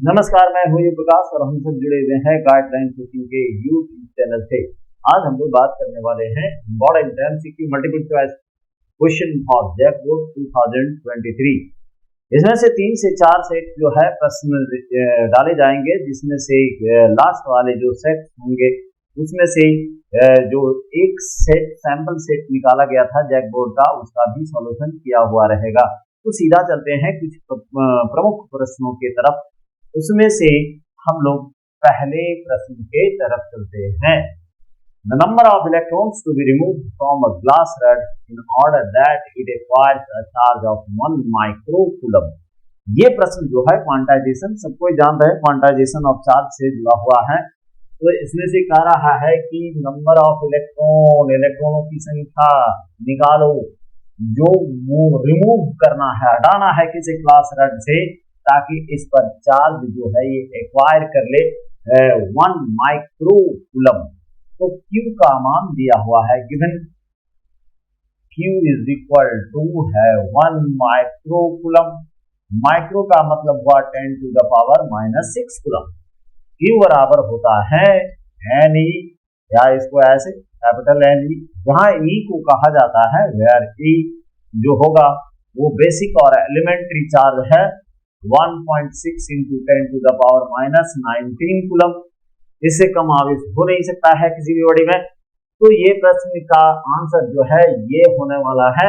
नमस्कार, मैं हूँ यू प्रकाश और हम सब जुड़े हुए हैं गाइडलाइन कोचिंग के यूट्यूब चैनल से। आज हम लोग बात करने वाले हैं important MCQ multiple choice question for JAC board 2023। इसमें से 3 से 4 सेट जो है प्रश्न डाले जाएंगे, जिसमें से लास्ट वाले जो सेट होंगे उसमें से जो एक सेट सैंपल सेट निकाला गया था जैक बोर्ड का, उसका भी सॉल्यूशन किया हुआ रहेगा। तो सीधा चलते हैं कुछ प्रमुख प्रश्नों के तरफ। उसमें से हम लोग पहले प्रश्न के तरफ चलते हैं। The number of electrons to be removed from a glass rod in order that it acquires a charge of 1 microcoulomb। ये प्रश्न जो है क्वांटाइजेशन, सबको जान रहे हैं क्वांटाइजेशन ऑफ चार्ज से जुड़ा हुआ है। तो इसमें से कह रहा है कि नंबर ऑफ इलेक्ट्रॉन, इलेक्ट्रॉनों की संख्या निकालो जो रिमूव करना है, हटाना है किसी ग्लास रड से, ताकि इस पर चार्ज जो है ये एक्वायर कर ले 1 माइक्रोकूलम। तो Q का मान दिया हुआ है, given Q is equal to है 1 माइक्रोकूलम। माइक्रो का मतलब हुआ 10 to the power -6 coulomb. Q बराबर होता है Ne, या इसको ऐसे कैपिटल Ne, जहां E को कहा जाता है वेयर E जो होगा वो बेसिक और एलिमेंट्री चार्ज है 1.6 into 10 to the power -19 coulomb. इससे कम आवेश हो नहीं सकता है किसी भी बॉडी में। तो ये प्रश्न का आंसर जो है ये होने वाला है,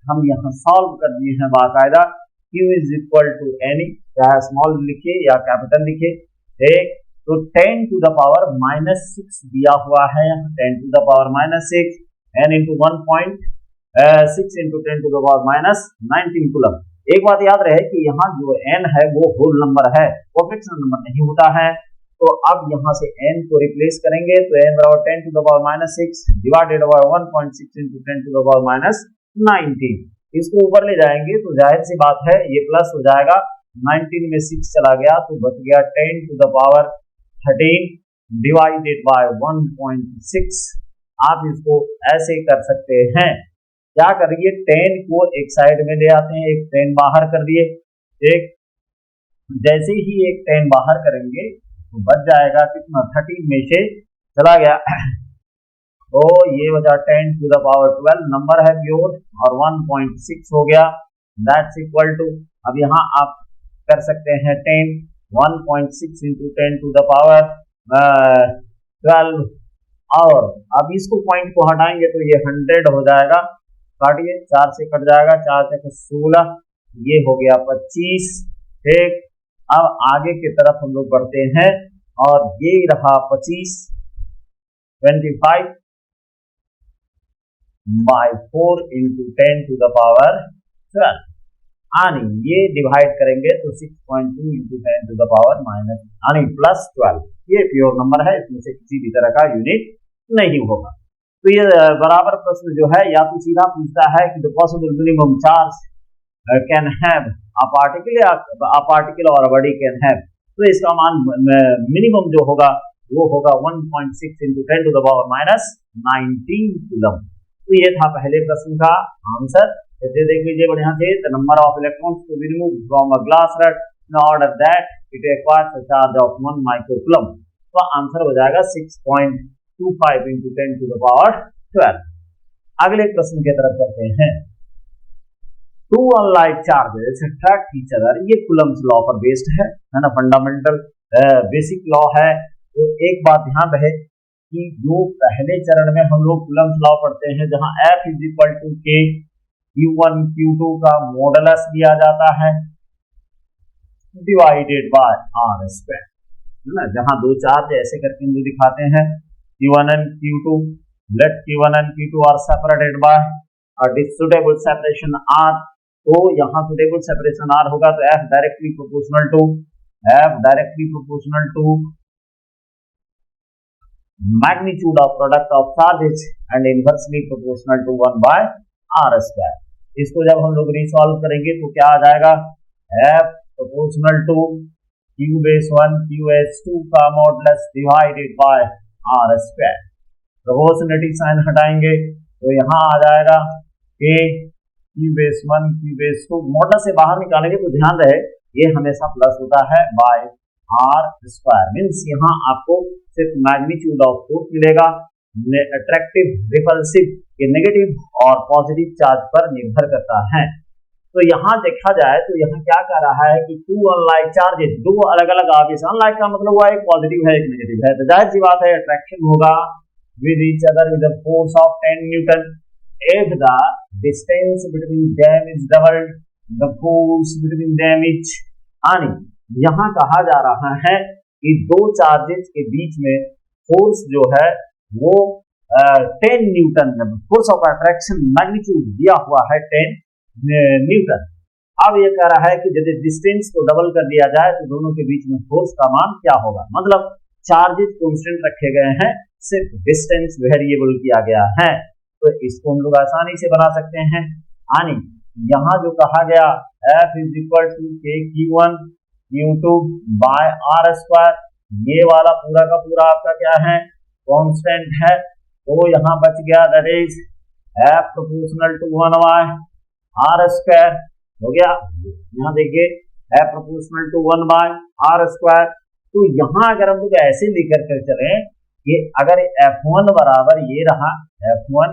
हम यहाँ सॉल्व कर दिए हैं बाकायदा। Q is equal to Ne, चाहे स्मॉल लिखे या कैपिटल लिखे, ठीक। तो 10 टू द पावर -6 दिया हुआ है, 10 to the power -6 n into 1.6 into 10 to the power -19 coulomb. एक बात याद रहे कि यहाँ जो n है वो होल नंबर है, परफेक्शन नंबर नहीं होता है। तो अब यहाँ से n को रिप्लेस करेंगे तो n बराबर 10 to the power -6 divided by 1.6 into 10 to the power -19। इसको ऊपर ले जाएंगे तो जाहिर सी बात है ये प्लस हो जाएगा, 19 में 6 चला गया तो बच गया 10 to the power 13 divided by 1.6। आप इसको ऐसे कर सकते हैं, क्या करिए 10 को एक साइड में ले आते हैं, एक 10 बाहर कर दिए, एक जैसे ही एक 10 बाहर करेंगे तो बच जाएगा कितना, 13 में से चला गया तो ये बचा 10 टू द पावर 12 नंबर है प्योर, और 1.6 हो गया, दैट्स इक्वल टू, अब यहाँ आप कर सकते हैं 10 1.6 इंटू 10 टू द पावर 12, और अब इसको पॉइंट को हटाएंगे तो ये 100 हो जाएगा, काटिए 4 से कट जाएगा, 4 से 16, ये हो गया 25, ठीक। अब आगे की तरफ हम लोग बढ़ते हैं और ये रहा 25 25 by 4 into 10 to the power 12, यानी ये डिवाइड करेंगे तो 6.2 इंटू 10 टू द पावर +12। ये प्योर नंबर है, इसमें से किसी भी तरह का यूनिट नहीं होगा। तो ये बराबर प्रश्न जो है या तो सीधा पूछता है कि the possible minimum charge can have a particle और अ बॉडी कैन हैव, तो इसका मान मिनिमम जो होगा वो होगा 1.6 into 10 to the power -19 coulomb. तो ये था पहले प्रश्न का आंसर। इसे देख लीजिए बढ़िया से, the number of electrons to be removed from a glass rod in order that it acquires a charge of 1 microcoulomb. तो आंसर हो जाएगा 6.25 इंटू 10 टू द पावर 12। अगले प्रश्न की तरफ चलते हैं। Two unlike charges attract each other, ये कूलम्स लॉ पर बेस्ड है ना, फंडामेंटल बेसिक लॉ है। तो एक बात ध्यान रहे कि जो पहले चरण में हम लोग कूलम्स लॉ पढ़ते हैं, जहां F is equal to K, Q1 Q2 का मॉडुलस दिया जाता है डिवाइडेड बाय R स्क्वायर, है ना। जहां दो चार्ज ऐसे करके हम दिखाते हैं Q1 and Q2, let Q1 and Q2 are separated by a suitable separation R, तो यहाँ suitable separation R होगा तो F directly proportional to magnitude of product of charges and inversely proportional to 1 by R square। इसको जब हम लोग resolve करेंगे तो क्या आ जाएगा, F proportional to Q base 1 Q base 2 का modulus divided by R square. Proportionality sign हटाएंगे तो यहाँ आ जाएगा K Q base 1 Q base 2, modulus से बाहर निकालेंगे तो ध्यान रहे ये हमेशा प्लस होता है बाय आर स्क्वायर। मीन्स यहाँ आपको सिर्फ मैग्नीट्यूड ऑफ फोर्स मिलेगा, अट्रैक्टिव रिपल्सिव के नेगेटिव और पॉजिटिव चार्ज पर निर्भर करता है। तो यहाँ देखा जाए तो यहाँ क्या कह रहा है कि टू अनलाइक चार्जेस, दो अलग अलग आवेश, अनलाइक का मतलब हुआ एक पॉजिटिव है एक नेगेटिव है, तो जाहिर सी बात है अट्रैक्शन होगा with each other with the force of 10 Newton if the distance between them is doubled the force between them is, यानी यहाँ कहा जा रहा है कि दो चार्जेस के बीच में फोर्स जो है वो 10 Newton, force of attraction magnitude दिया हुआ है 10 न्यूटन। अब ये कह रहा है कि यदि डिस्टेंस को डबल कर दिया जाए तो दोनों के बीच में फोर्स का मान क्या होगा, मतलब चार्जेस कांस्टेंट रखे गए हैं, सिर्फ डिस्टेंस वेरिएबल किया गया है। तो इसको हम लोग आसानी से बना सकते हैं, यानी यहाँ जो कहा गया F इज इक्वल टू के Q1 Q2 bye R square, ये वाला पूरा का पूरा आपका क्या है कांस्टेंट है, तो यहाँ बच गया that is F proportional to 1 by R square हो गया। यहाँ देखिए F proportional to 1 by R square. तो यहाँ अगर हम लोग ऐसे लेकर के चले कि अगर F1 बराबर ये रहा F1,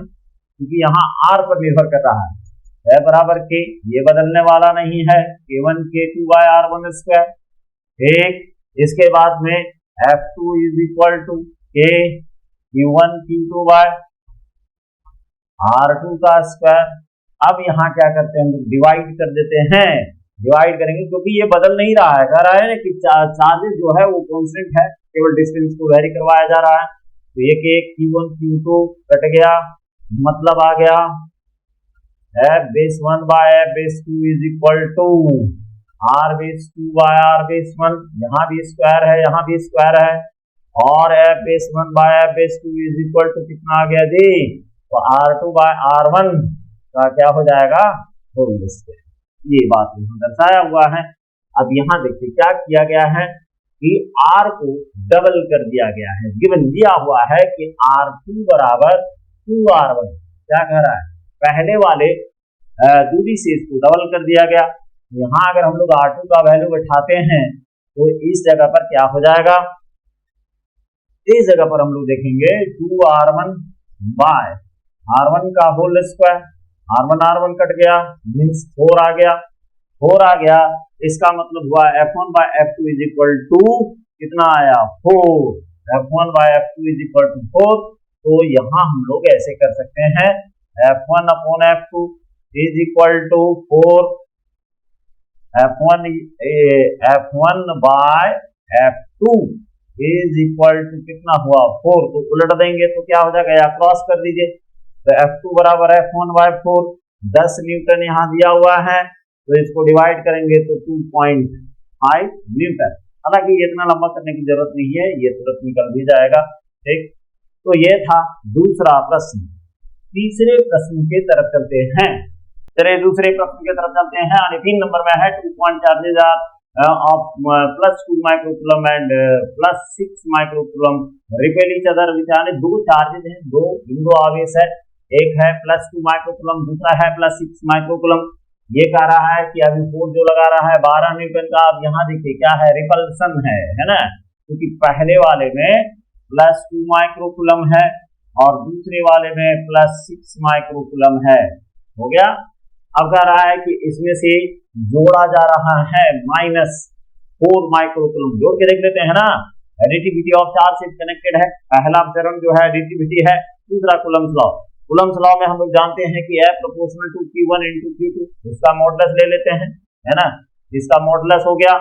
क्योंकि यहाँ R पर निर्भर कर रहा है, बराबर के, ये बदलने वाला नहीं है, K1 K2 bye R1 square. ठीक, इसके बाद में F2 is equal to K Q1 Q2 by R2 का स्क्वायर। अब यहाँ क्या करते हैं, डिवाइड कर देते हैं, डिवाइड करेंगे क्योंकि ये बदल नहीं रहा है, कह रहा है ना कि चार्जेस जो है वो कांस्टेंट है, केवल डिस्टेंस को वेरी करवाया जा रहा है। तो ये के Q1 Q2 कट गया, मतलब आ गया F base 1 by F base 2 is equal to R base 2 by R base 1, यहाँ भी स्क्वायर है यहाँ भी स्क्वायर है, और F base 1 by F base 2 is equal to कितना आ गया जी, तो R2 बाय R1 का क्या हो जाएगा होल स्क्वायर। ये बात यहाँ दर्शाया हुआ है। अब यहाँ देखिए क्या किया गया है कि R को डबल कर दिया गया है, गिवन दिया हुआ है कि R2 बराबर 2R1, क्या कह रहा है, पहले वाले दूरी से इसको डबल कर दिया गया। यहाँ अगर हम लोग R2 का वैल्यू बैठाते हैं तो इस जगह पर क्या हो जाएगा, इस जगह पर हम लोग देखेंगे 2R1 बाय R1 का होल स्क्वायर, R1 कट गया, मीन्स 4 आ गया, 4 आ गया, इसका मतलब हुआ F1 by F2 is equal to कितना आया 4, F1 by F2 is equal to 4। तो यहाँ हम लोग ऐसे कर सकते हैं F1 upon F2 is equal to 4, F1 by F2 is equal to कितना हुआ 4, तो उलट देंगे तो क्या हो जाएगा, या क्रॉस कर दीजिए, तो F2 बराबर F1 बाय 4, 10 न्यूटन यहाँ दिया हुआ है, तो इसको डिवाइड करेंगे तो 2.5 न्यूटन। हालांकि इतना लंबा करने की जरूरत नहीं है, ये तुरंत निकल भी जाएगा। ठीक, तो ये था दूसरा प्रश्न। तीसरे प्रश्न की तरफ चलते हैं, चलिए दूसरे प्रश्न की तरफ चलते हैं। 3 नंबर में है 2 point charges of +2 microcoulomb and +6 microcoulomb repel each other, दो चार्जेज हैं, दो बिंदु आवेश है, एक है +2 माइक्रोकूलम, दूसरा है +6 माइक्रोकूलम। ये कह रहा है कि अभी फोर्स जो लगा रहा है 12 न्यूटन का। अब यहाँ देखिए क्या है, रिपल्सन है ना, क्योंकि पहले वाले में +2 माइक्रोकूलम है और दूसरे वाले में +6 माइक्रोकूलम है, हो गया। अब कह रहा है कि इसमें से जोड़ा जा रहा है -4 माइक्रोकूलम, जोड़ के देख लेते हैं ना। एडिटिविटी ऑफ चार्ज से कनेक्टेड है, पहला चरण जो है एडिटिविटी है, दूसरा कूलम्स लॉ। कूलम्स लॉ में हम लोग जानते हैं कि F proportional to Q1 into Q2, इसका मॉडुलस ले लेते हैं, है ना, इसका मॉडुलस हो गया।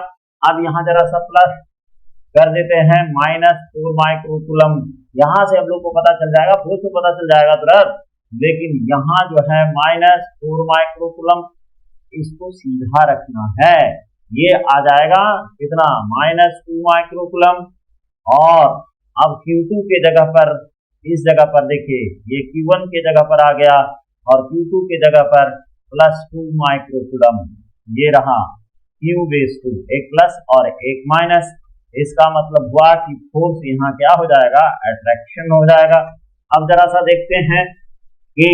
अब यहाँ जरा सा प्लस कर देते हैं -4 माइक्रोकूलम, यहाँ से हम लोग को पता चल जाएगा, फोर्स को पता चल जाएगा तुरंत, लेकिन यहाँ जो है -4 माइक्रोकूलम, इसको सीधा रखना है, ये आ जाएगा कितना -2 माइक्रोकूलम। और अब Q2 के जगह पर, इस जगह पर देखिए ये Q1 के जगह पर आ गया और Q2 के जगह पर +2 माइक्रोकूलम, ये रहा Q बेस 2, एक प्लस और एक माइनस। इसका मतलब हुआ कि फोर्स यहाँ क्या हो जाएगा, अट्रैक्शन हो जाएगा। अब जरा सा देखते हैं कि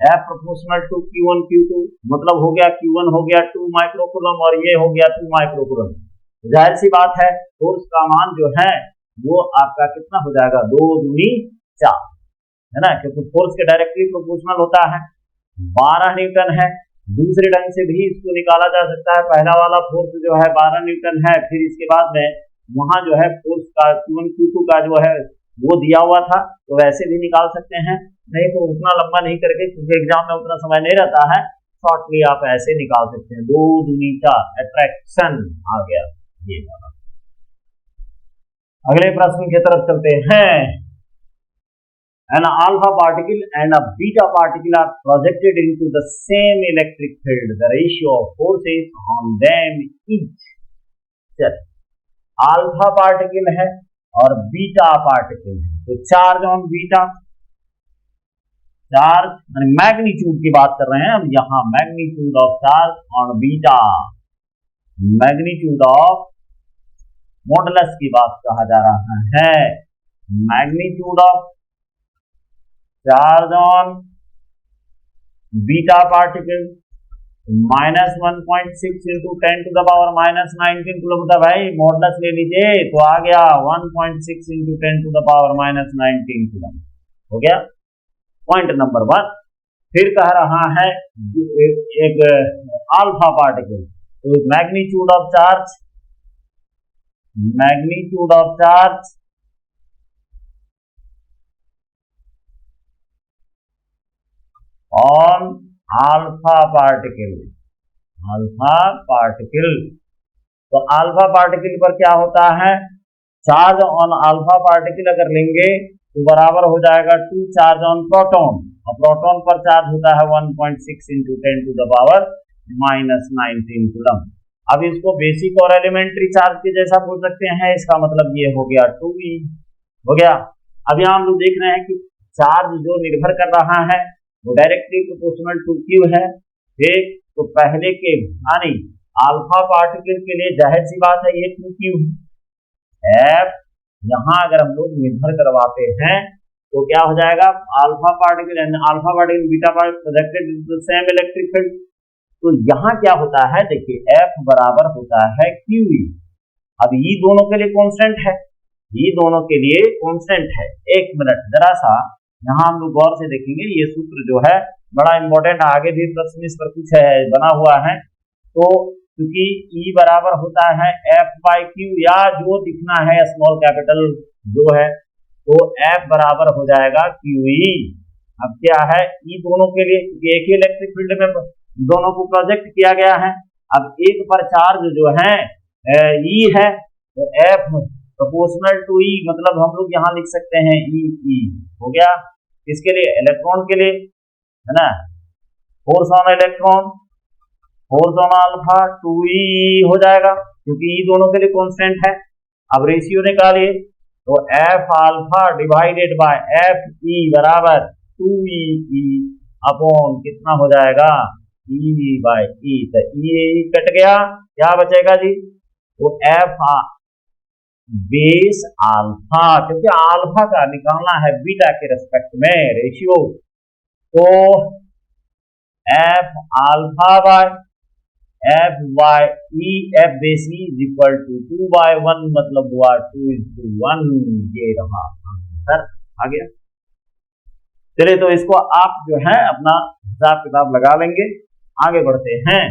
F proportional to Q1 Q2, मतलब हो गया Q1 हो गया 2 माइक्रोकूलम और ये हो गया 2 माइक्रोकूलम। जाहिर सी बात है फोर्स का मान जो है वो आपका कितना हो जाएगा, 2 दूनी 4, है ना, क्योंकि फोर्स के डायरेक्टली प्रोपोर्शनल होता है। 12 न्यूटन है। दूसरे ढंग से भी इसको निकाला जा सकता है। पहला वाला फोर्स जो है 12 न्यूटन है, फिर इसके बाद में वहां जो है फोर्स का Q1 Q2 का जो है वो दिया हुआ था, तो वैसे भी निकाल सकते हैं। नहीं तो उतना लंबा नहीं करके, क्योंकि एग्जाम में उतना समय नहीं रहता है, शॉर्टली आप ऐसे निकाल सकते हैं। 2 दूनी 4 अट्रैक्शन आ गया ये वाला। अगले प्रश्न की तरफ चलते हैं। An alpha particle and a beta particle are projected into the same electric field. The ratio of forces on them is, चल अल्फा पार्टिकल है और बीटा पार्टिकल है, तो charge on beta, charge magnitude की बात कर रहे हैं हम यहाँ, magnitude of charge on beta, magnitude of modulus की बात कहा जा रहा है। Magnitude of charge on beta particle -1.6 into 10 to the power -19 kilometre. भाई मॉडुलस ले लीजिए तो आ गया 1.6 into 10 to the power -19 kilometre, हो गया पॉइंट नंबर 1। फिर कह रहा है एक अल्फा पार्टिकल, तो magnitude of charge, magnitude of charge on alpha particle, alpha particle, तो अल्फा पार्टिकल पर क्या होता है, चार्ज ऑन अल्फा पार्टिकल अगर लेंगे तो बराबर हो जाएगा 2 चार्ज ऑन प्रोटॉन, और प्रोटॉन पर चार्ज होता है 1.6 into 10 to the power -19 coulomb. अब इसको बेसिक और एलिमेंट्री चार्ज के जैसा बोल सकते हैं, इसका मतलब ये हो गया 2e, हो गया। अब यहाँ हम लोग देख रहे हैं कि चार्ज जो निर्भर कर रहा है वो डायरेक्टली प्रोपोर्शनल टू क्यू है, ठीक। तो पहले के यानी अल्फा पार्टिकल के लिए जाहिर सी बात है ये 2q एफ, यहाँ अगर हम लोग निर्भर करवाते हैं तो क्या हो जाएगा, alpha particle beta particle projected into same electric field. तो यहाँ क्या होता है, देखिए एफ बराबर होता है QE। अब ये दोनों के लिए कांस्टेंट है, ये दोनों के लिए कांस्टेंट है। एक मिनट जरा सा यहाँ हम लोग गौर से देखेंगे, ये सूत्र जो है बड़ा इंपॉर्टेंट, आगे भी प्रश्न इस पर कुछ है बना हुआ है। तो क्योंकि E बराबर होता है F बाई क्यू, या जो दिखना है स्मॉल कैपिटल जो है, तो F बराबर हो जाएगा QE। अब क्या है, E दोनों के लिए, क्योंकि एक ही इलेक्ट्रिक फील्ड में दोनों को प्रोजेक्ट किया गया है। अब एक पर चार्ज जो है E है, तो F प्रोपोर्शनल टू E, मतलब हम लोग यहाँ लिख सकते हैं E हो गया। किसके लिए, इलेक्ट्रॉन के लिए, है ना, force on electron, force on alpha 2e हो जाएगा, क्योंकि E दोनों के लिए कांस्टेंट है। अब रेशियो निकालिए, तो F alpha divided by F E बराबर 2e अपॉन कितना हो जाएगा, E बाय E, तो E कट गया, क्या बचेगा जी, तो F बेस अल्फा, क्योंकि अल्फा का निकालना है बीटा के रेस्पेक्ट में रेशियो, तो F alpha by F by E, F base E is equal to 2/1, मतलब हुआ 2:1, ये रहा आंसर आ गया। चलिए तो इसको आप जो है अपना हिसाब किताब लगा लेंगे। आगे बढ़ते हैं,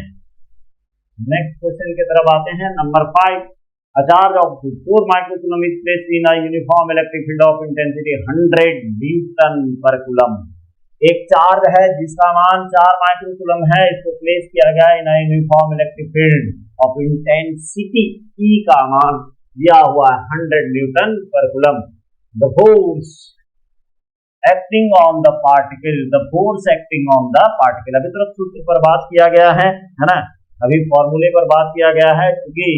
नेक्स्ट क्वेश्चन की तरफ आते हैं। Number 5, a charge of 4 microcoulomb is placed in a uniform electric field of intensity 100 Newton per coulomb। एक चार्ज है जिसका मान 4 माइक्रोकूलम है, इसको प्लेस किया गया in uniform electric field of intensity E का मान दिया हुआ है 100 न्यूटन पर coulomb. The force acting on the particle, the force acting on the particle, अभी तरफ सूत्र पर बात किया गया है ना, अभी फॉर्मूले पर बात किया गया है, क्योंकि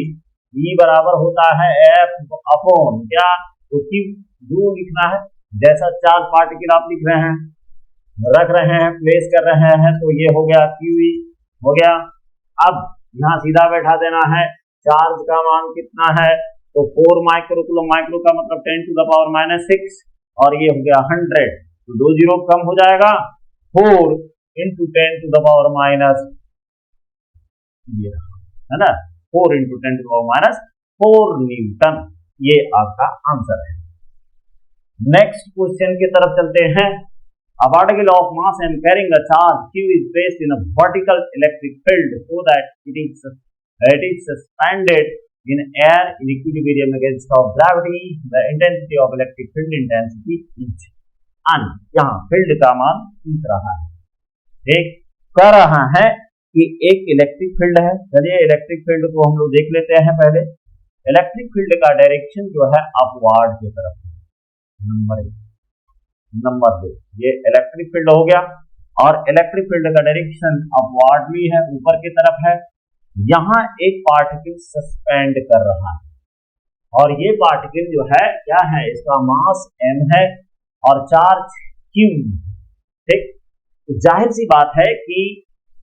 E बराबर होता है F अपॉन क्या, तो Q जो लिखना है, जैसा चार्ज पार्टिकल आप लिख रहे हैं, रख रहे हैं, प्लेस कर रहे हैं, तो ये हो गया QE हो गया। अब यहाँ सीधा बैठा देना है, चार्ज का मान कितना है, तो 4 माइक्रोकूलम, माइक्रो का मतलब 10 टू द पावर -6, और ये हो गया 100, तो 2 जीरो कम हो जाएगा, 4 into 10 to the power minus, ये है ना, 4 into 10 to the power 4 newton. ये आपका आंसर है। नेक्स्ट क्वेश्चन की तरफ चलते हैं। A particle of mass m carrying a charge q is placed in a vertical electric field so that it is suspended in air in equilibrium against of gravity. The intensity of electric field intensity is n। यहाँ field का मान पूछ रहा है। एक कह रहा है कि एक इलेक्ट्रिक फील्ड है। चलिए इलेक्ट्रिक फील्ड को हम लोग देख लेते हैं। पहले इलेक्ट्रिक फील्ड का डायरेक्शन जो है अपवार्ड की तरफ है। नंबर 2 ये इलेक्ट्रिक फील्ड हो गया और इलेक्ट्रिक फील्ड का डायरेक्शन अपवार्डली है, ऊपर की तरफ है। यहां एक पार्टिकल सस्पेंड कर रहा है और ये पार्टिकल जो है क्या है, इसका मास m है और चार्ज q। ठीक, तो जाहिर सी बात है कि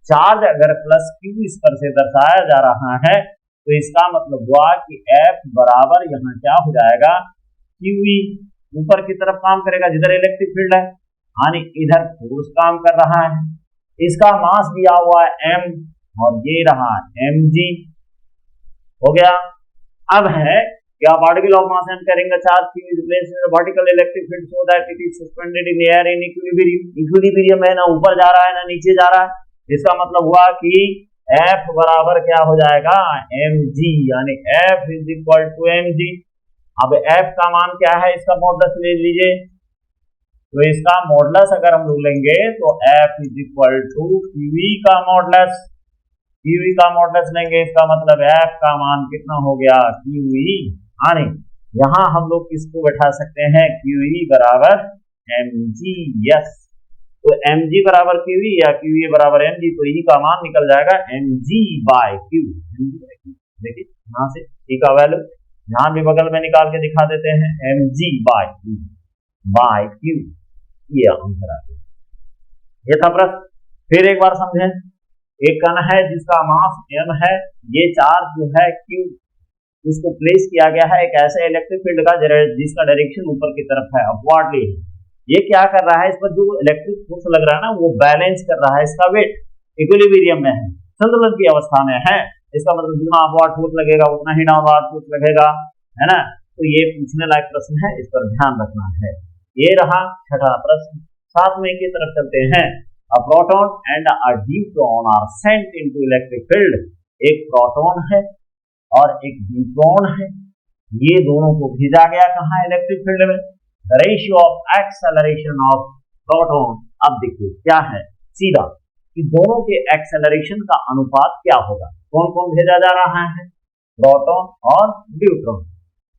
चार्ज अगर प्लस q इस पर से दर्शाया जा रहा है तो इसका मतलब हुआ कि F बराबर यहाँ क्या हो जाएगा, QE। ऊपर की तरफ काम करेगा जिधर इलेक्ट्रिक फील्ड है, यानी इधर फोर्स काम कर रहा है। इसका मास दिया हुआ है m और ये रहा mg। हो गया। अब है क्या, particle of mass m carrying a charge q is placed in a vertical electric field so that it is suspended in the air in equilibrium। Equilibrium है, ना ऊपर जा रहा है ना नीचे जा रहा है। इसका मतलब हुआ कि F बराबर क्या हो जाएगा, mg, यानी F is equal to mg। अब F का मान क्या है, इसका मॉडुलस ले लीजिए। तो इसका मॉडुलस अगर हम लोग लेंगे तो F is equal to QE का मॉडुलस। QE का मॉडुलस लेंगे, इसका मतलब F का मान कितना हो गया, QE। यानी यहाँ हम लोग किसको बैठा सकते हैं, QE बराबर mg। यस, तो mg बराबर QE या QE बराबर mg, तो E का मान निकल जाएगा mg बाय Q। देखिए यहाँ से E का वैल्यू यहाँ भी बगल में निकाल के दिखा देते हैं, mg बाय Q। ये आंसर आ गया। ये था प्रश्न। फिर एक बार समझें। एक कण है जिसका मास m है, ये चार्ज जो है Q, उसको प्लेस किया गया है एक ऐसे इलेक्ट्रिक फील्ड का जिसका डायरेक्शन ऊपर की तरफ है, अपवार्डली है। ये क्या कर रहा है, इस पर जो इलेक्ट्रिक फोर्स लग रहा है ना, वो बैलेंस कर रहा है। इसका वेट इक्विलिब्रियम में है, संतुलन की अवस्था में है। इसका मतलब जितना अपवार्ड फोर्स लगेगा उतना ही डाउनवार्ड फोर्स लगेगा, है ना। तो ये पूछने लायक प्रश्न है, इस पर ध्यान रखना है। ये रहा छठा प्रश्न। 7वें की तरफ चलते हैं। A proton and a neutron are sent into electric field. एक प्रोटॉन है और एक न्यूट्रॉन है, ये दोनों को भेजा गया कहाँ, इलेक्ट्रिक फील्ड में। The ratio of acceleration of proton. अब देखिए क्या है, सीधा कि दोनों के एक्सेलरेशन का अनुपात क्या होगा। कौन कौन भेजा जा रहा है, प्रोटॉन और न्यूट्रॉन।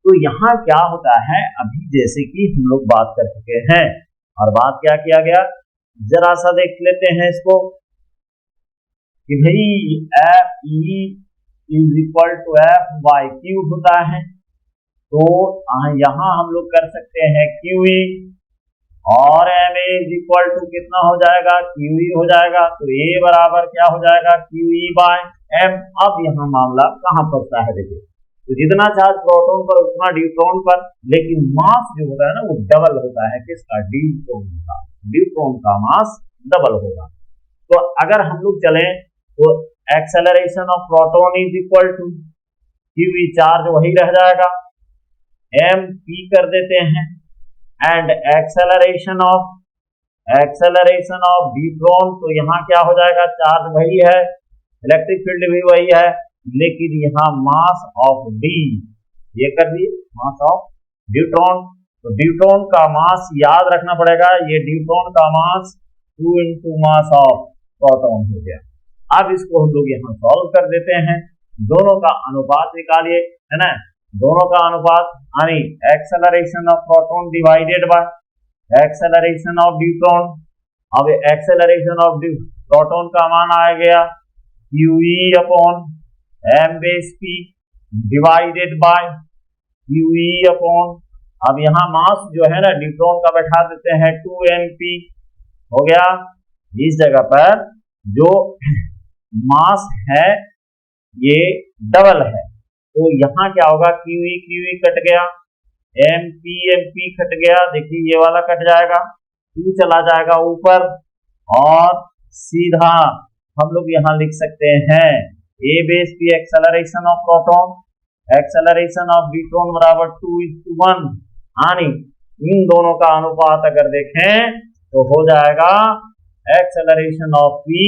तो यहाँ क्या होता है, अभी जैसे कि हम लोग बात कर चुके हैं, और बात क्या किया गया, जरा सा देख लेते हैं इसको कि भाई E is equal to F by Q होता है। तो यहाँ हम लोग कर सकते हैं QE और m इज इक्वल टू कितना हो जाएगा, QE हो जाएगा। तो A बराबर क्या हो जाएगा, QE बाय m। अब यहाँ मामला कहाँ पड़ता है, देखिए तो जितना चार्ज प्रोटॉन पर उतना न्यूट्रॉन पर, लेकिन मास जो होता है ना वो डबल होता है, किसका, न्यूट्रॉन का। न्यूट्रॉन का मास डबल होगा। तो अगर हम लोग चलें तो acceleration of proton is equal to QE, charge वही रह जाएगा, m p कर देते हैं, एंड एक्सेलरेशन ऑफ न्यूट्रॉन, तो यहाँ क्या हो जाएगा, चार्ज वही है, इलेक्ट्रिक फील्ड भी वही है, लेकिन यहाँ मास ऑफ d, ये कर दिए मास ऑफ न्यूट्रॉन। तो न्यूट्रॉन का मास याद रखना पड़ेगा, ये न्यूट्रॉन का मास 2 इंटू मास ऑफ प्रोटॉन हो गया। अब इसको हम लोग यहाँ सॉल्व कर देते हैं, दोनों का अनुपात निकालिए, है ना। दोनों का अनुपात यानी acceleration of proton divided by acceleration of neutron. अब एक्सेलरेशन ऑफ प्रोटॉन का मान आ गया QE upon m base p divided by QE upon, अब यहाँ मास जो है ना न्यूट्रॉन का बैठा देते हैं 2mp, हो गया। इस जगह पर जो मास है ये डबल है, तो यहाँ क्या होगा, QE कट गया, MP कट गया, देखिए ये वाला कट जाएगा, Q चला जाएगा ऊपर, और सीधा हम लोग यहाँ लिख सकते हैं A base P acceleration of proton acceleration of deuteron बराबर 2:1, यानी इन दोनों का अनुपात अगर देखें तो हो जाएगा acceleration of P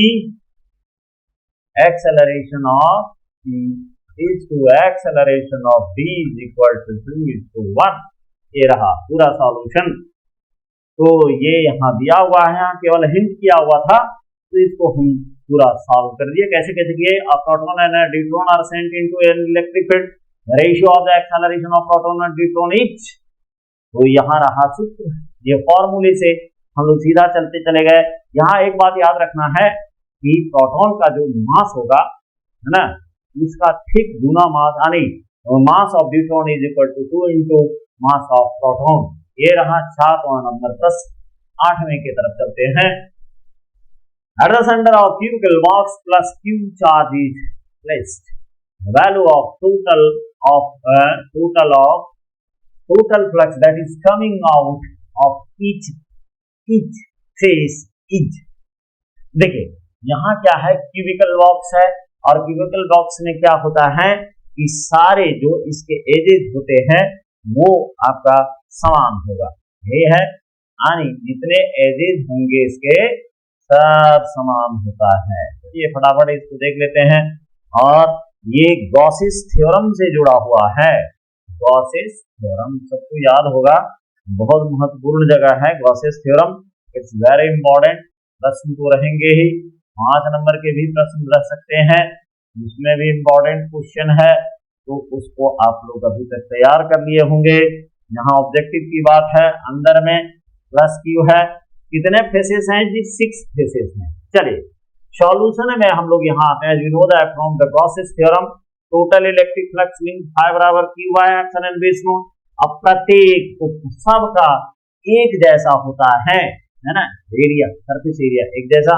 is to acceleration of d is equal to 2:1। ये रहा पूरा सॉल्यूशन। तो ये यहाँ दिया हुआ है, यहाँ केवल हिंट किया हुआ था, तो इसको हम पूरा सॉल्व कर दिए। कैसे कैसे किए? A proton and a neutron are sent into an electric field, ratio of the acceleration of proton and neutron each. तो यहाँ रहा सूत्र, ये फॉर्मूले से हम लोग सीधा चलते चले गए। यहाँ एक बात याद रखना है कि प्रोटॉन का जो मास होगा, है ना, इसका ठीक गुना मास, यानी mass of neutron is equal to 2 into mass of proton. ये रहा 7वां नंबर। 8वें की तरफ चलते हैं। At the centre of cubical box plus q charge is placed, value of total flux that is coming out of each phase is। देखिए यहाँ क्या है, क्यूबिकल बॉक्स है, और क्यूबिकल बॉक्स में क्या होता है कि सारे जो इसके एजेस होते हैं वो आपका समान होगा। ये है, यानी जितने एजेस होंगे इसके सब समान होता है। ये फटाफट इसको देख लेते हैं। और ये गॉसिस थ्योरम से जुड़ा हुआ है। गॉसिस थ्योरम सबको याद होगा, बहुत महत्वपूर्ण जगह है गॉसिस थ्योरम। It's very important. प्रश्न तो रहेंगे ही, 5 नंबर के भी प्रश्न रह सकते हैं, उसमें भी इंपॉर्टेंट क्वेश्चन है, तो उसको आप लोग अभी तक तैयार कर लिए होंगे। यहाँ ऑब्जेक्टिव की बात है, अंदर में प्लस क्यू है, कितने फेसेस हैं जी? 6 फेसेस हैं। चलिए सॉल्यूशन में हम लोग यहाँ आते हैं। We know that from the Gauss's theorem total electric flux link phi बराबर q by epsilon base naught. अब प्रत्येक सबका एक जैसा होता है ना, एरिया, सरफेस एरिया एक जैसा।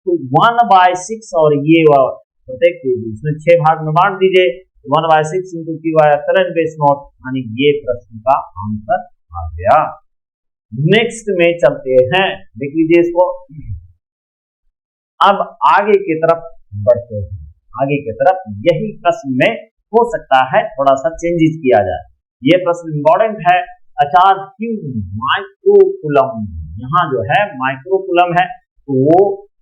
तो 1/6 और ये प्रत्येक इसमें 6 भाग में बांट दीजिए, 1/6 into Q by epsilon base naught, यानी ये प्रश्न का आंसर आ गया। नेक्स्ट में चलते हैं, देख लीजिए इसको। अब आगे की तरफ बढ़ते हैं, आगे की तरफ यही प्रश्न में हो सकता है थोड़ा सा चेंजेस किया जाए। ये प्रश्न इंपॉर्टेंट है। चार्ज क्यू माइक्रोकूलम, यहाँ जो है माइक्रोकूलम है, तो वो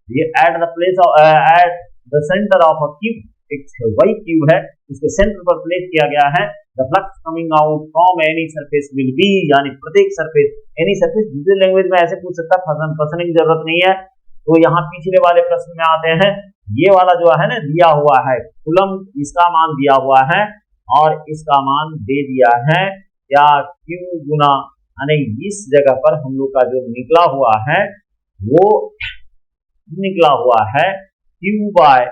ये at the place of eight the centre of a cube, एक वही क्यूब है, इसके सेंटर पर प्लेस किया गया है। The flux coming out from any surface will be, यानी प्रत्येक सरफेस, एनी सरफेस, दूसरी लैंग्वेज में ऐसे पूछ सकता है, फंसने की जरूरत नहीं है। तो यहाँ पिछले वाले प्रश्न में आते हैं। ये वाला जो है ना दिया हुआ है कूलम, इसका मान दिया हुआ है और इसका मान दे दिया है क्या, क्यू गुना, यानी इस जगह पर हम लोग का जो निकला हुआ है वो निकला हुआ है क्यू बाय,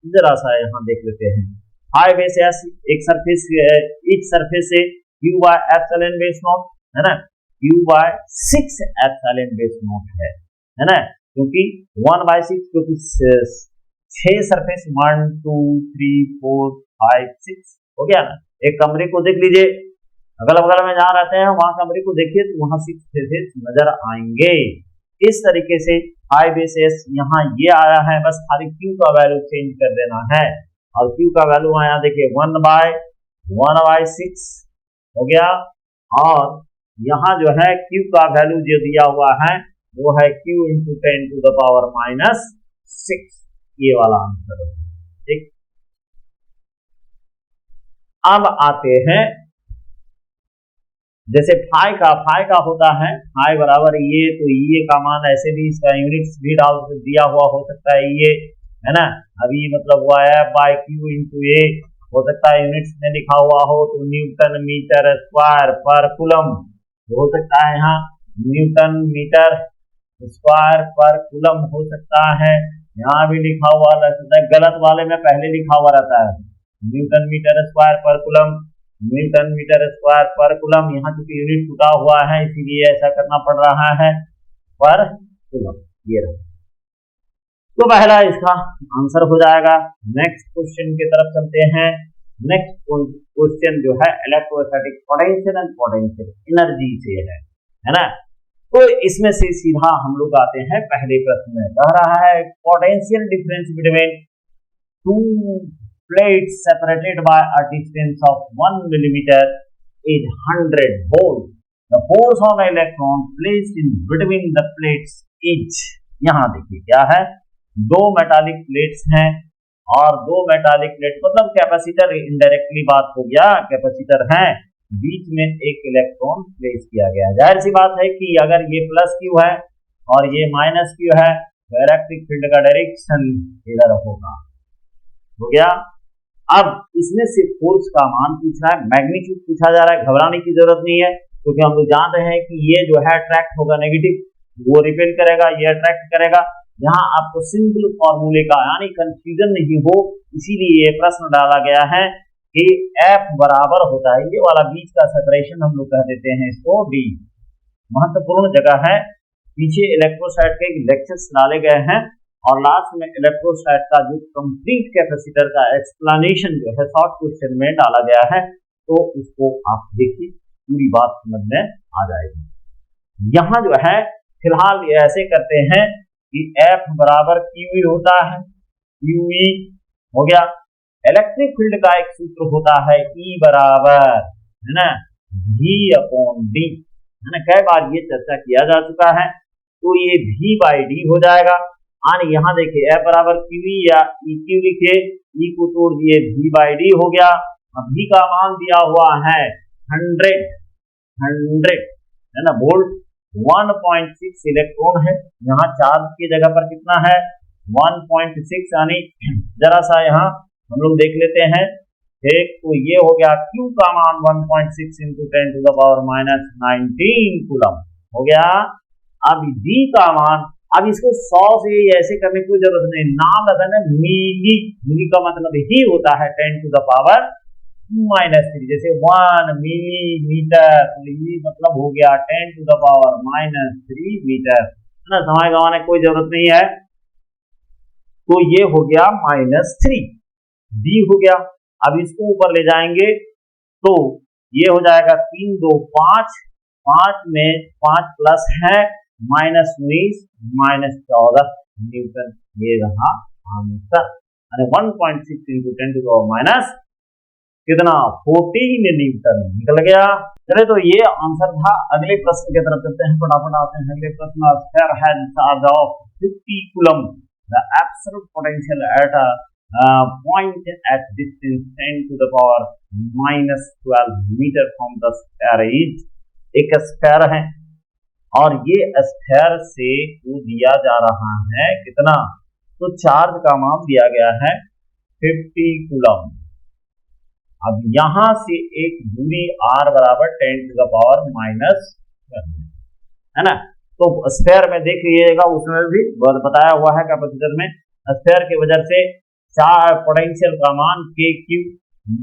जरा सा यहाँ देख लेते हैं, हाई बेस एस, एक सरफेस, इच सरफेस से q by epsilon base naught, है ना, q by 6 epsilon base naught है ना, क्योंकि 1/6, क्योंकि 6 सरफेस, 1 2 3 4 5 6 हो गया ना। एक कमरे को देख लीजिए, अगल बगल में जहाँ रहते हैं वहां कमरे को देखिए तो वहां 6 फेसेस नजर आएंगे। इस तरीके से हाई बेस एस यहाँ ये आया है, बस खाली क्यू का वैल्यू चेंज कर देना है, और क्यू का वैल्यू आया देखिए 1/6 हो गया, और यहाँ जो है क्यू का वैल्यू जो दिया हुआ है वो है q इंटू 10⁻⁶, ये वाला आंसर है। ठीक, अब आते हैं जैसे फाई का होता है, फाई बराबर ये, तो ये का मान ऐसे भी, इसका यूनिट्स भी डाल दिया हुआ हो सकता है, ये है ना, अभी मतलब हुआ है बाय क्यू इंटू ए, हो सकता है यूनिट्स में लिखा हुआ हो तो न्यूटन मीटर स्क्वायर पर कूलम हो सकता है, यहाँ न्यूटन मीटर स्क्वायर पर कूलम हो सकता है, यहाँ भी लिखा हुआ रहता है, गलत वाले में पहले लिखा हुआ रहता है न्यूटन मीटर स्क्वायर पर कूलम, न्यूटन मीटर स्क्वायर पर कूलम, यहाँ चूंकि यूनिट छूटा हुआ है इसीलिए ऐसा करना पड़ रहा है, पर कूलम ये रहा, तो पहला इसका आंसर हो जाएगा। नेक्स्ट क्वेश्चन की तरफ चलते हैं। नेक्स्ट क्वेश्चन जो है electrostatic potential and potential energy से है ना, तो इसमें से सीधा हम लोग आते हैं पहले प्रश्न में, कह रहा है potential difference between two plates separated by a distance of 1 millimeter is 100 volt. The force of an electron placed in between the plates is, यहाँ देखिए क्या है, दो मेटालिक प्लेट्स हैं और दो मेटालिक प्लेट मतलब कैपेसिटर, इनडायरेक्टली बात हो गया, कैपेसिटर है, बीच में एक इलेक्ट्रॉन प्लेस किया गया है। जाहिर सी बात है कि अगर ये प्लस क्यू है और ये माइनस क्यू है तो इलेक्ट्रिक फील्ड का डायरेक्शन इधर होगा। हो गया। अब इसमें से फोर्स का मान पूछ रहा है, मैग्नीट्यूड पूछा जा रहा है। घबराने की जरूरत नहीं है क्योंकि हम लोग जान रहे हैं कि ये जो है अट्रैक्ट होगा नेगेटिव, वो रिपेल करेगा, ये अट्रैक्ट करेगा। यहाँ आपको सिंपल फॉर्मूले का यानी कंफ्यूजन नहीं हो इसीलिए ये प्रश्न डाला गया है कि F बराबर होता है, ये वाला बीच का सेपरेशन हम लोग कह देते हैं इसको D। महत्वपूर्ण जगह है, पीछे इलेक्ट्रोस्टैट के लेक्चर्स डाले गए हैं और लास्ट में इलेक्ट्रोस्टैट का जो कंप्लीट कैपेसिटर का एक्सप्लेनेशन जो है शॉर्ट क्वेश्चन में डाला गया है, तो उसको आप देखिए, पूरी बात समझ में आ जाएगी। यहाँ जो है फिलहाल ये ऐसे करते हैं कि F बराबर QE होता है, QE हो गया। इलेक्ट्रिक फील्ड का एक सूत्र होता है E बराबर है ना V/D, है ना, कई बार ये चर्चा किया जा चुका है, तो ये V/D हो जाएगा। और यहाँ देखिए F बराबर QE या EQ लिखे, E को तोड़ दिए V/D हो गया। अब V का मान दिया हुआ है 100 है ना वोल्ट, 1.6 इलेक्ट्रॉन है, यहाँ चार्ज की जगह पर कितना है 1.6, यानी जरा सा यहाँ हम लोग देख लेते हैं। एक तो ये हो गया Q का मान 1.6 into 10 to the power minus 19 coulomb हो गया। अब D का मान, अब इसको 100 से ऐसे करने की कोई जरूरत नहीं, नाम रखा है मिली, मिली का मतलब ही होता है 10 टू द पावर माइनस 3, जैसे 1 मिलीमीटर, तो ये मतलब हो गया 10 to the power minus 3 metre, है ना, समय गंवाने की कोई जरूरत नहीं है। तो ये हो गया -3, D हो गया। अब इसको ऊपर ले जाएंगे तो ये हो जाएगा 3 2 5, 5 में 5 प्लस है -19 -14 न्यूटन, ये रहा आंसर, यानी 1.6 into 10 to the power minus कितना 14 न्यूटन निकल गया। चले तो ये आंसर था। अगले प्रश्न की तरफ चलते हैं, फटाफट आते हैं। अगले प्रश्न, sphere has charge of 50 coulomb, the absolute potential at a point at distance 10 to the power minus 12 metre from the sphere is, एक स्फीयर है और ये स्फीयर से वो दिया जा रहा है कितना, तो चार्ज का मान दिया गया है 50 कूलम। अब यहां से एक दूरी r बराबर 10 टू द पावर माइनस, है ना, तो स्फीयर में देख लीजिएगा, उसमें भी बताया हुआ है कैपेसिटर में स्फीयर की वजह से चार पोटेंशियल का मान KQ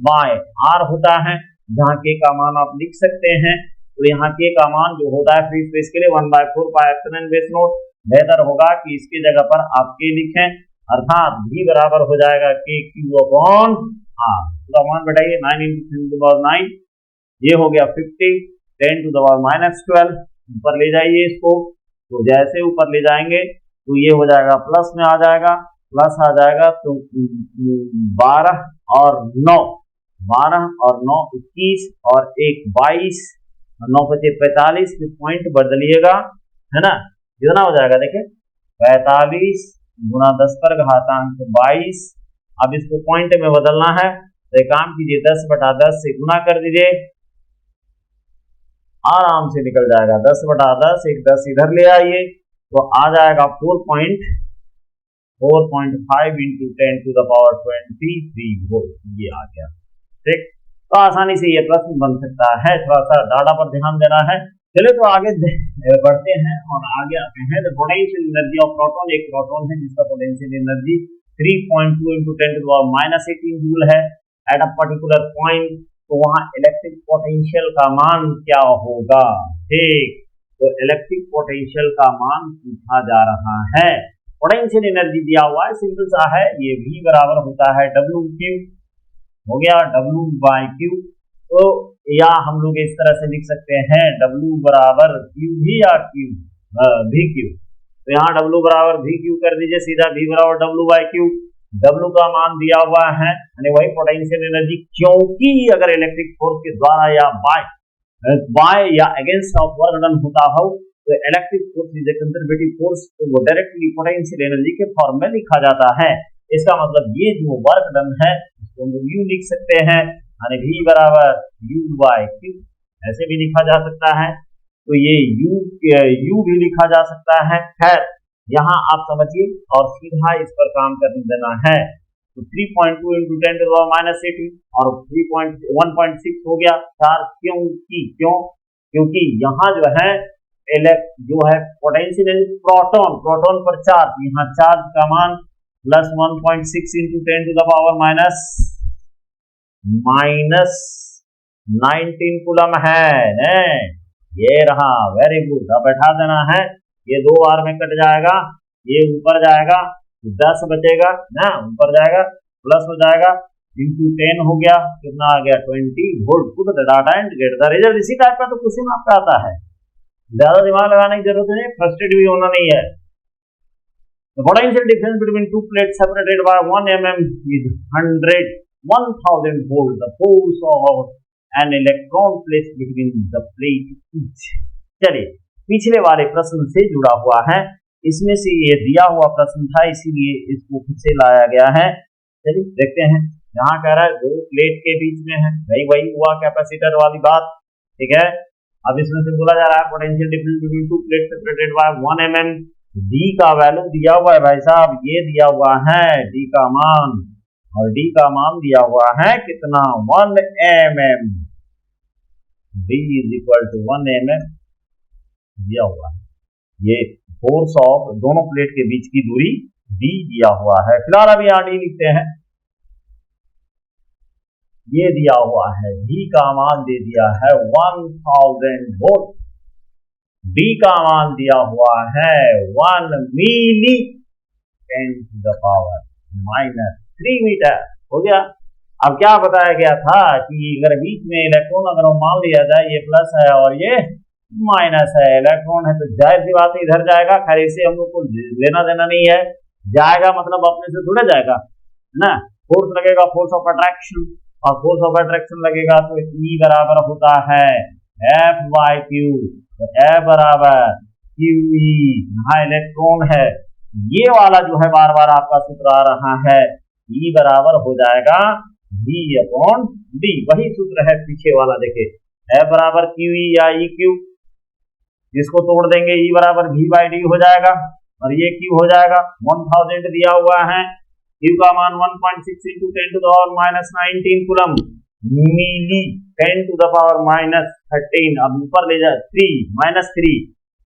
बाय R होता है, जहाँ K का मान आप लिख सकते हैं। तो यहाँ K का मान जो होता है फ्री स्पेस के लिए 1/4 पाई एप्सिलॉन बेस नोट, बेहतर होगा कि इसकी जगह पर आप K लिखें, अर्थात V बराबर हो जाएगा KQ अपॉन R। तो मान बताइए 9 × 10 टू द पावर 9, ये हो गया 50, 10 टू द पावर माइनस 12, ऊपर ले जाइए इसको, तो जैसे ऊपर ले जाएंगे तो ये हो जाएगा प्लस में आ जाएगा, प्लस आ जाएगा तो 12 और 9, 12 और 9 21 और 1 22, 9 बचे 45, पॉइंट बदलिएगा, है ना, कितना हो जाएगा देखिए 45 गुना 10 पर घातांक 22। अब इसको पॉइंट में बदलना है तो एक काम कीजिए 10/10 से गुना कर दीजिए, आराम से निकल जाएगा 10/10, एक 10 इधर ले आइए तो आ जाएगा 4.5 into 10 to the power 23 volt, ये आ गया। ठीक, तो आसानी से ये प्रश्न बन सकता है, थोड़ा सा डाटा पर ध्यान देना है। चलिए तो आगे बढ़ते हैं और आगे आते हैं। The potential energy of proton, एक प्रोटॉन है जिसका potential energy 3.2 into 10 to the power minus 18 joule है एट अ पर्टिकुलर पॉइंट, तो वहां इलेक्ट्रिक पोटेंशियल का मान क्या होगा। ठीक, तो इलेक्ट्रिक पोटेंशियल का मान पूछा जा रहा है। पोटेंशियल एनर्जी दिया हुआ है, सिंपल सा है, ये V बराबर होता है WQ, हो गया W/Q। तो या हम लोग इस तरह से लिख सकते हैं W बराबर QV या VQ, तो यहाँ W बराबर VQ कर दीजिए सीधा, V बराबर W/Q। W का मान दिया हुआ है यानी वही पोटेंशियल एनर्जी, क्योंकि अगर इलेक्ट्रिक फोर्स के द्वारा या बाय या अगेंस्ट ऑफ वर्क डन होता हो तो electric force is a conservative force, तो वो डायरेक्टली पोटेंशियल एनर्जी के फॉर्म में लिखा जाता है। इसका मतलब ये जो वर्क डन है इसको हम यू लिख सकते हैं यानी V बराबर U बाय Q, ऐसे भी लिखा जा सकता है। तो ये U भी लिखा जा सकता है। खैर यहाँ आप समझिए और सीधा इस पर काम करने देना है। तो 3.2 into 10 to the power minus 18 और 1.6 हो गया चार्ज, क्योंकि यहाँ जो है पोटेंशियल प्रोटॉन पर चार्ज, यहाँ चार्ज का मान plus 1.6 into 10 to the power minus 19 coulomb है। ये रहा, वेरी गुड। अब बैठा देना है, ये 2 बार में कट जाएगा, ये ऊपर जाएगा 10 बचेगा ना, ऊपर जाएगा प्लस हो जाएगा इंटू 10 हो गया, कितना आ गया 20 volt. Put the data and get the result. इसी टाइप का तो क्वेश्चन आपका आता है, ज्यादा दिमाग लगाने की जरूरत नहीं, फ्रस्ट्रेट भी होना नहीं है। The potential difference between two plates separated by 1 mm is 1000 volt. The force of an electron placed between the plate each. चलिए पिछले वाले प्रश्न से जुड़ा हुआ है, इसमें से ये दिया हुआ प्रश्न था इसीलिए इसको खुद से लाया गया है। चलिए देखते हैं, यहाँ कह रहा है 2 प्लेट के बीच में है, वही हुआ कैपेसिटर वाली बात, ठीक है। अब इसमें से बोला जा रहा है potential difference between two plate separated by 1 mm। D का वैल्यू दिया हुआ है भाई साहब, ये दिया हुआ है डी का मान, और डी का मान दिया हुआ है कितना 1 mm। D is equal to 1 mm दिया हुआ है, ये फोर्स ऑफ दोनों प्लेट के बीच की दूरी डी दिया हुआ है। फिलहाल अभी यहाँ डी लिखते हैं, ये दिया हुआ है डी का मान दे दिया है 1000 वोल्ट, डी का मान दिया हुआ है 1 milli 10 to the power minus 3 metre हो गया। अब क्या बताया गया था कि अगर बीच में इलेक्ट्रॉन अगर मान लिया जाए ये प्लस है और ये माइनस है, इलेक्ट्रॉन है तो जाहिर सी बात है इधर जाएगा। खैर इसे हम लोग को लेना देना नहीं है, जाएगा मतलब अपने से थोड़ा जाएगा ना, फोर्स लगेगा, फोर्स ऑफ अट्रैक्शन, और फोर्स ऑफ अट्रैक्शन लगेगा तो E बराबर होता है F बाय Q, तो F बराबर QE, यहाँ इलेक्ट्रॉन है, ये वाला जो है बार बार आपका सूत्र आ रहा है, E बराबर हो जाएगा V अपॉन D, वही सूत्र है पीछे वाला, देखे F बराबर QE या EQ, जिसको तोड़ देंगे E बराबर V बाई D हो जाएगा और ये Q हो जाएगा 1000 दिया हुआ है, Q का मान 1.6 into 10 to the power minus 19 coulomb milli 10 to the power minus 13, अब ऊपर ले जाए 3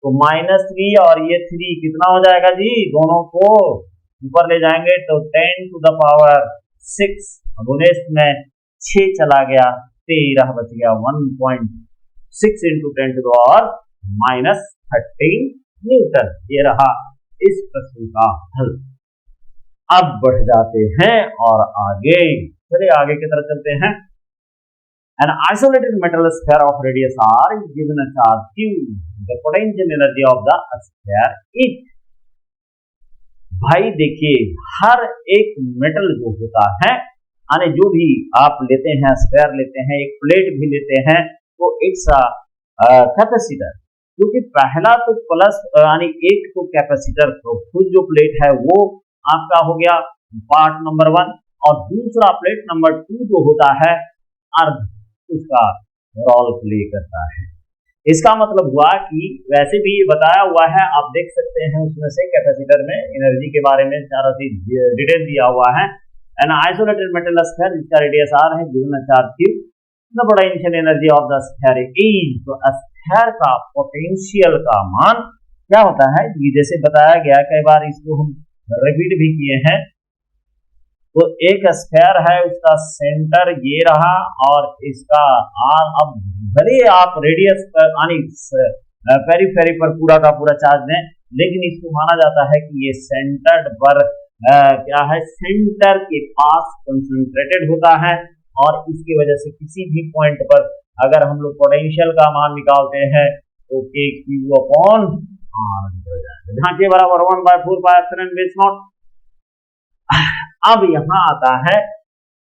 तो -3 और ये 3 कितना हो जाएगा जी, दोनों को ऊपर ले जाएंगे तो 10 to the power 6, गुणेश में 6 चला गया 13 बच गया 1.6 into 10 to the power minus 13 Newton. ये रहा इस प्रश्न का हल। अब बढ़ जाते हैं और आगे, चलिए आगे की तरफ चलते हैं। An isolated metal sphere of radius r is given a charge q. The potential energy of the sphere is। भाई देखिए, हर एक मेटल जो होता है, यानी जो भी आप लेते हैं, स्फीयर लेते हैं, एक प्लेट भी लेते हैं, तो इट्स कैपेसिटर, क्योंकि पहला तो प्लस यानी एक तो कैपेसिटर तो खुद जो प्लेट है वो आपका हो गया पार्ट नंबर 1, और दूसरा प्लेट नंबर 2 जो होता है अर्ध, उसका रोल प्ले करता है। इसका मतलब हुआ कि वैसे भी बताया हुआ है, आप देख सकते हैं उसमें से कैपेसिटर में एनर्जी के बारे में सारा डिटेल दिया हुआ है। एन आइसोलेटेड मेटल स्फीयर जिसका रेडियस r है, given a charge q, the potential energy of the sphere is. तो स्फीयर का पोटेंशियल का मान क्या होता है, जैसे बताया गया, कई बार इसको हम रिपीट भी किए हैं। तो एक स्फीयर है, उसका सेंटर ये रहा और इसका आर, अब भले आप रेडियस यानी पेरीफेरी पर पूरा का पूरा चार्ज दें, लेकिन इसको माना जाता है कि ये सेंटर्ड पर क्या है, सेंटर के पास कंसंट्रेटेड होता है, और इसकी वजह से किसी भी पॉइंट पर अगर हम लोग पोटेंशियल का मान निकालते हैं तो के क्यू अपॉन आर हो जाएगा, जहां के बराबर 1/4 पाई एप्सिलॉन बेस नॉट। अब यहाँ आता है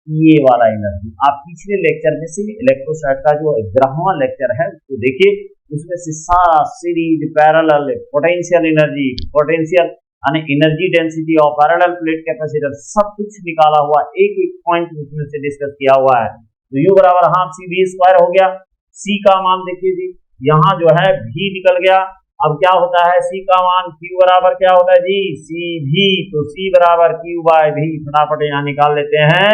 ये वाला एनर्जी। आप पिछले लेक्चर में से इलेक्ट्रोस्टैट का जो 11वां लेक्चर है उसको देखिए, उसमें से सारा series parallel potential energy, potential यानी एनर्जी डेंसिटी और पैरेलल प्लेट कैपेसिटर सब कुछ निकाला हुआ, एक एक पॉइंट उसमें से डिस्कस किया हुआ है। तो यू बराबर हाफ सी वी स्क्वायर हो गया। सी का मान देखिए जी, यहाँ जो है भी निकल गया। अब क्या होता है, सी का मान क्यू बराबर क्या होता है जी, सी भी। तो सी बराबर क्यू बाय भी, फटाफट यहाँ निकाल लेते हैं।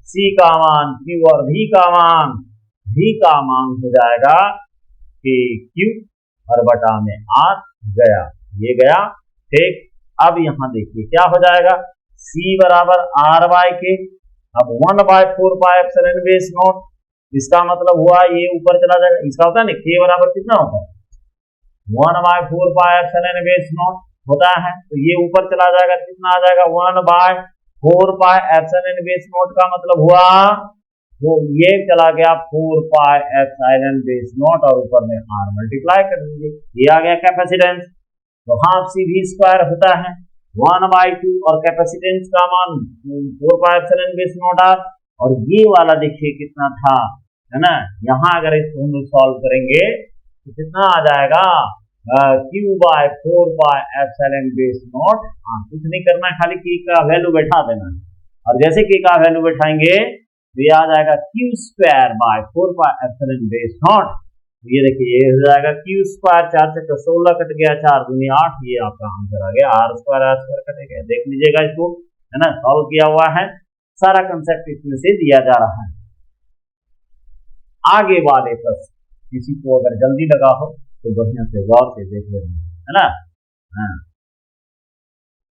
सी का मान क्यू और भी का मान हो जाएगा कि क्यू और बटा में आर गया, ये गया। ठीक, अब यहाँ देखिए क्या हो जाएगा, सी बराबर आर बाय के, अब 1/4 बेस नॉट, इसका मतलब हुआ ये ऊपर चला जाएगा। इसका होता है ना के बराबर कितना होता है, 1/4 बेस नॉट होता है, तो ये ऊपर चला जाएगा, कितना आ जाएगा 1/4 बेस नॉट का मतलब हुआ वो ये चला गया 4 बेस नॉट और ऊपर में आर मल्टीप्लाई कर देंगे, ये आ गया कैपेसिटेंस। तो हाफ सी वी स्क्वायर होता है 1/2 और कैपेसिटेंस का मान 4 बेस नॉट आर। और ये वाला देखिए कितना था, है ना, यहाँ अगर इसको हम सॉल्व करेंगे तो कितना आ जाएगा, क्यू बाय 4 बेस नॉट। कुछ नहीं करना, खाली के का वैल्यू बैठा देना, और जैसे के का वैल्यू बैठाएंगे तो ये आ जाएगा Q square by 4 base not. तो ये देखिए ये हो जाएगा क्यू स्क्वायर, 4 से 16 कट गया, 4 दूनी 8, ये आपका आंसर आ गया। आर स्क्वायर कटेगा, देख लीजिएगा इसको, है ना, सॉल्व किया हुआ है, सारा कंसेप्ट इसमें से दिया जा रहा है। आगे वाले प्रश्न किसी को अगर जल्दी लगा हो तो बढ़िया से गौर से देख लेंगे, है ना। हाँ,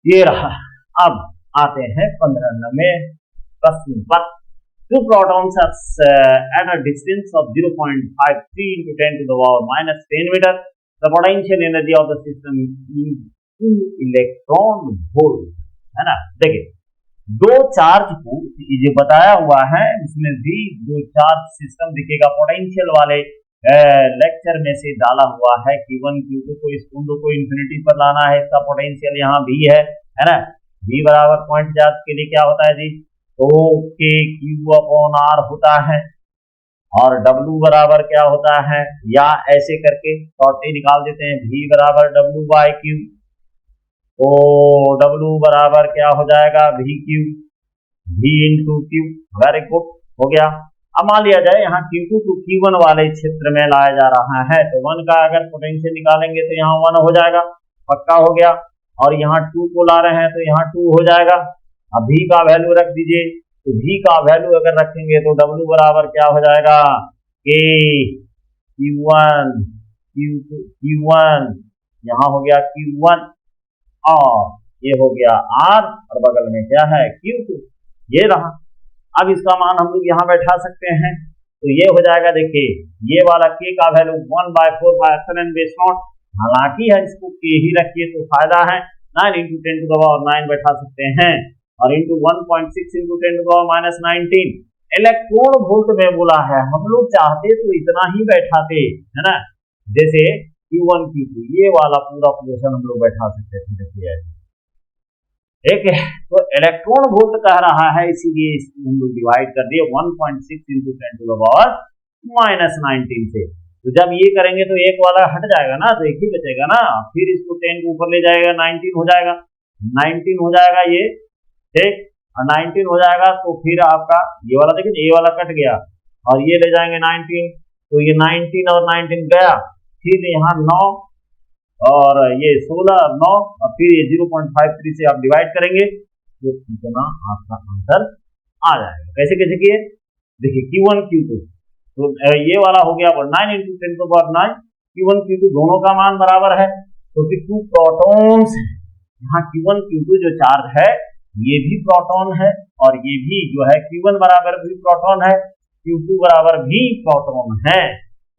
ये रहा। अब आते हैं 15वें प्रश्न पर। Two protons at a distance of 0.53 into 10 to the power minus 10 meter. The potential energy of the system is 2 electron volt, है ना। देखिए दो चार्ज को ये बताया हुआ है, इसमें भी दो चार्ज सिस्टम दिखेगा, पोटेंशियल वाले लेक्चर में से डाला हुआ है। Q1 Q2 को इस दो को इंफिनिटी पर लाना है, इसका पोटेंशियल यहाँ भी है ना। V बराबर पॉइंट चार्ज के लिए क्या होता है जी, तो के क्यू अपॉन आर होता है, और W बराबर क्या होता है, या ऐसे करके शॉर्टली निकाल देते हैं, V बराबर W बाय क्यू। तो W बराबर क्या हो जाएगा, V Q, V into Q. Very good, हो गया। अब मान लिया जाए यहाँ Q2 को Q1 वाले क्षेत्र में लाया जा रहा है, तो 1 का अगर पोटेंशियल निकालेंगे तो यहाँ 1 हो जाएगा, पक्का हो गया। और यहाँ 2 को ला रहे हैं तो यहाँ 2 हो जाएगा। अब V का वैल्यू रख दीजिए, तो V का वैल्यू अगर रखेंगे तो W बराबर क्या हो जाएगा, K Q1 Q1, यहाँ हो गया Q1 और ये हो गया R, और बगल में क्या है Q2, ये रहा। अब इसका मान हम लोग यहाँ बैठा सकते हैं, तो ये हो जाएगा, देखिए ये वाला K का वैल्यू 1/4 बेस नॉट, हालांकि है इसको K ही रखिए तो फायदा है, 9 × 10 to the power 9 बैठा सकते हैं, और into 1.6 × 10 to the power minus 19 electron volt में बोला है। हम लोग चाहते तो इतना ही बैठाते, है ना, जैसे Q1 Q2 ये वाला पूरा पोजीशन हम लोग बैठा सकते थे, देखिए ठीक है। तो इलेक्ट्रॉन वोल्ट कह रहा है, इसीलिए इसको हम लोग डिवाइड कर दिए 1.6 × 10 to the power minus 19 से। तो जब ये करेंगे तो एक वाला हट जाएगा ना, तो एक ही बचेगा ना, फिर इसको 10 को ऊपर ले जाएगा, 19 हो जाएगा, 19 हो जाएगा ये, ठीक, 19 हो जाएगा। तो फिर आपका ये वाला देखिए, ये वाला कट गया और ये ले जाएंगे 19, तो ये 19 और 19 गया, फिर यहाँ 9 और ये 16 9 और फिर ये 0.53 से आप डिवाइड करेंगे तो इतना आपका आंसर आ जाएगा। कैसे कैसे किए, देखिए Q1 Q2, तो ये वाला हो गया 9 × 10 to the power 9, Q1 Q2 दोनों का मान बराबर है, तो फिर 2 प्रोटॉन्स, यहाँ Q1 Q2 जो चार्ज है ये भी प्रोटॉन है, और ये भी जो है Q1 बराबर भी प्रोटॉन है, Q2 बराबर भी प्रोटॉन है।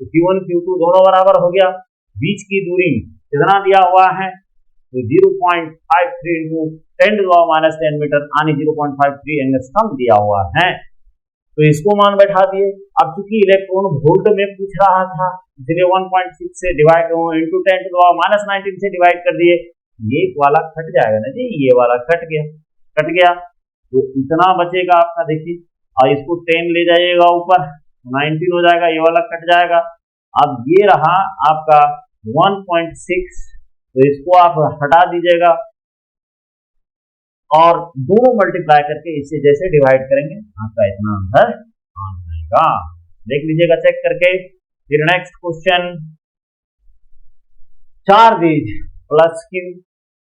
तो Q1 Q2 दोनों बराबर हो गया। बीच की दूरी कितना दिया हुआ है, तो 0.53 × 10 to the power minus 10 metre, यानी 0.53 एंगस्ट्रॉम दिया हुआ है। तो इसको मान बैठा दिए। अब चूंकि इलेक्ट्रॉन वोल्ट में पूछ रहा था, इसलिए 1.6 से divide into 10 to the power minus 19 से डिवाइड कर दिए। ये वाला कट जाएगा ना जी, ये वाला कट गया, तो इतना बचेगा आपका, देखिए, और इसको 10 ले जाइएगा ऊपर, 19 हो जाएगा, ये वाला कट जाएगा। अब ये रहा आपका 1.6, तो इसको आप हटा दीजिएगा और दोनों मल्टीप्लाई करके इससे जैसे डिवाइड करेंगे आपका इतना आंसर आ जाएगा। देख लीजिएगा चेक करके। फिर next question, charges plus Q,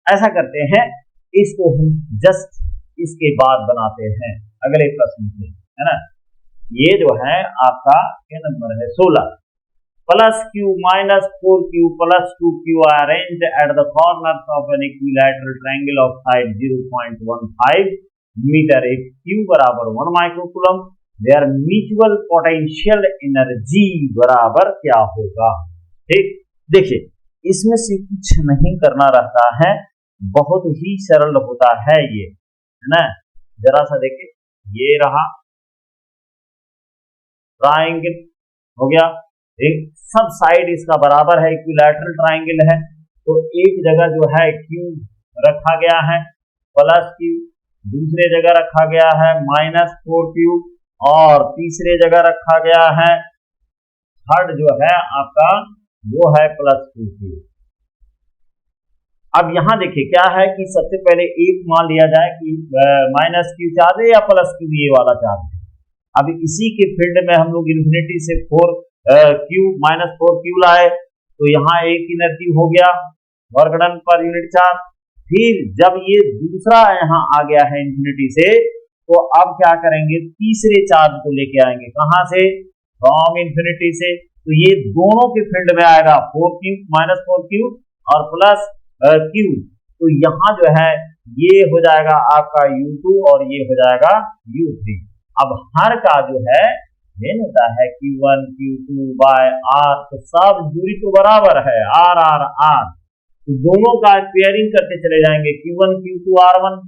ऐसा करते हैं, इसको हम जस्ट इसके बाद बनाते हैं अगले प्रश्न से, है ना। ये जो है आपका क्या नंबर है 16, plus q minus 4q plus 2q are arranged at the corners of an equilateral triangle of side 0.15 metre, एक q बराबर 1 microcoulomb, their mutual potential energy बराबर क्या होगा। ठीक, देखिए इसमें से कुछ नहीं करना रहता है, बहुत ही सरल होता है ये, है ना। जरा सा देखिए, ये रहा ट्रायंगल हो गया, एक सब साइड इसका बराबर है, इक्विलैटरल ट्रायंगल है, तो एक जगह जो है क्यू रखा गया है प्लस क्यू, दूसरे जगह रखा गया है माइनस 4q और तीसरे जगह रखा गया है, थर्ड जो है आपका वो है प्लस 2q। अब यहां देखिए क्या है कि सबसे पहले एक मान लिया जाए कि माइनस क्यू चार्ज है या प्लस क्यू ये वाला चार्ज है। अब इसी के फील्ड में हम लोग इन्फिनिटी से 4q माइनस 4q लाए, तो यहाँ एक एनर्जी हो गया work done per unit charge. फिर जब ये दूसरा यहाँ आ गया है इन्फिनिटी से, तो अब क्या करेंगे, तीसरे चार्ज को लेके आएंगे, कहां से, फ्रॉम इन्फिनिटी से, तो ये दोनों के फील्ड में आएगा 4q माइनस 4q और प्लस q, तो यहाँ जो है ये हो जाएगा आपका u2 और ये हो जाएगा u3। अब हर का जो है मेन होता है q1 q2 बाय r, तो सब दूरी तो बराबर है r r r, तो दोनों का पेयरिंग करते चले जाएंगे, q1 q2 r1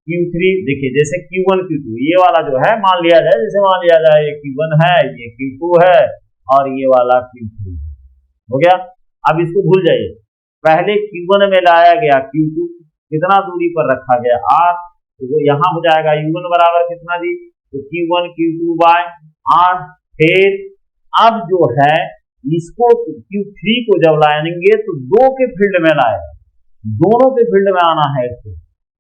q3। देखिए जैसे q1 q2 ये वाला जो है मान लिया जाए, जैसे मान लिया जाए ये q1 है, ये q2 है और ये वाला q3 हो गया। अब इसको भूल जाइए, पहले q1 में लाया गया q2, कितना दूरी पर रखा गया r, तो वो यहाँ हो जाएगा u1 बराबर कितना जी, तो q1 q2 बाय r। फिर अब जो है इसको q3 को जब लाएंगे तो दो के फील्ड में लाएगा, दोनों के फील्ड में आना है इसको,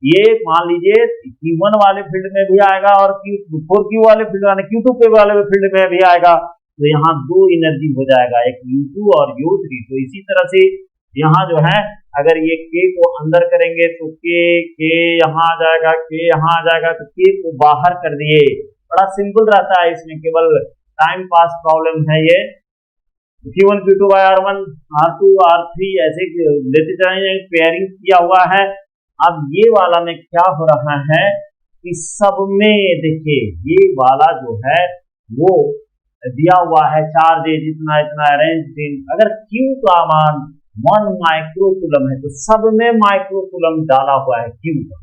ये मान लीजिए q1 वाले फील्ड में भी आएगा और 4q वाले फील्ड में, q2 के वाले फील्ड में भी आएगा, तो यहाँ दो एनर्जी हो जाएगा, एक u2 और u3। तो इसी तरह से यहाँ जो है अगर ये k को अंदर करेंगे तो k यहाँ आ जाएगा, k यहाँ आ जाएगा, तो k को बाहर कर दिए। बड़ा सिंपल रहता है, इसमें केवल टाइम पास प्रॉब्लम है ये। q1 q2 bye r1 r2 r3 ऐसे लेते जाएंगे, पेयरिंग किया हुआ है। अब ये वाला में क्या हो रहा है कि सब में देखिए ये वाला जो है वो दिया हुआ है चार्जेज इतना इतना अरेंज, अगर q का मान 1 माइक्रोकूलम है तो सब में माइक्रोकूलम डाला हुआ है q का।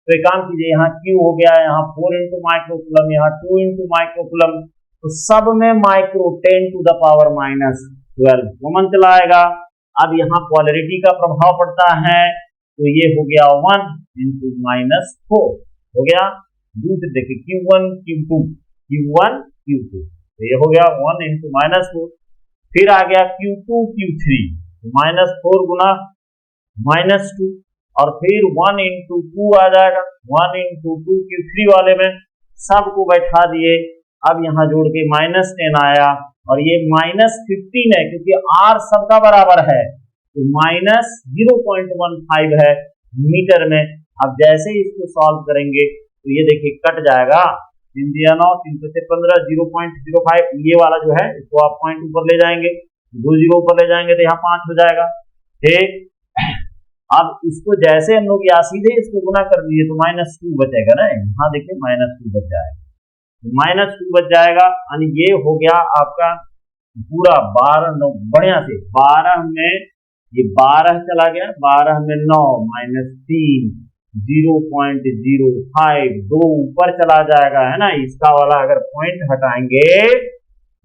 तो एक काम कीजिए, यहाँ q हो गया, यहाँ 4 इंटू माइक्रोकूलम, यहाँ 2 इंटू माइक्रोकूलम, तो सब में micro 10 to the power minus 12 common चलाएगा। अब यहाँ पोलैरिटी का प्रभाव पड़ता है, तो ये हो गया 1 इंटू माइनस 4 हो गया। दूसरे देखिए q1 q2 q1 q2, तो ये हो गया 1 इंटू माइनस 4। फिर आ गया q2 q3 माइनस 4 गुना माइनस 2, और फिर 1 इंटू 2 आ जाएगा, 1 इंटू 2 q3 वाले में सबको बैठा दिए। अब यहाँ जोड़ के माइनस 10 आया और ये माइनस 15 है, क्योंकि r सबका बराबर है, तो माइनस 0.15 है मीटर में। अब जैसे इसको सॉल्व करेंगे तो ये देखिए कट जाएगा, 3 से 15 0.05, ये वाला जो है इसको आप पॉइंट ऊपर ले जाएंगे, 2 जीरो ऊपर ले जाएंगे तो यहाँ 5 हो जाएगा। ठीक, अब इसको जैसे हम लोग यहाँ सीधे इसको गुना कर दीजिए तो -2 बचेगा ना, यहाँ देखिए -2 बच जाएगा, -2 बच जाएगा। यानी ये हो गया आपका पूरा 12 9 बढ़िया से 12 में ये 12 चला गया, 12 में 9 -3 0.05 2 ऊपर चला जाएगा, है ना। इसका वाला अगर पॉइंट हटाएंगे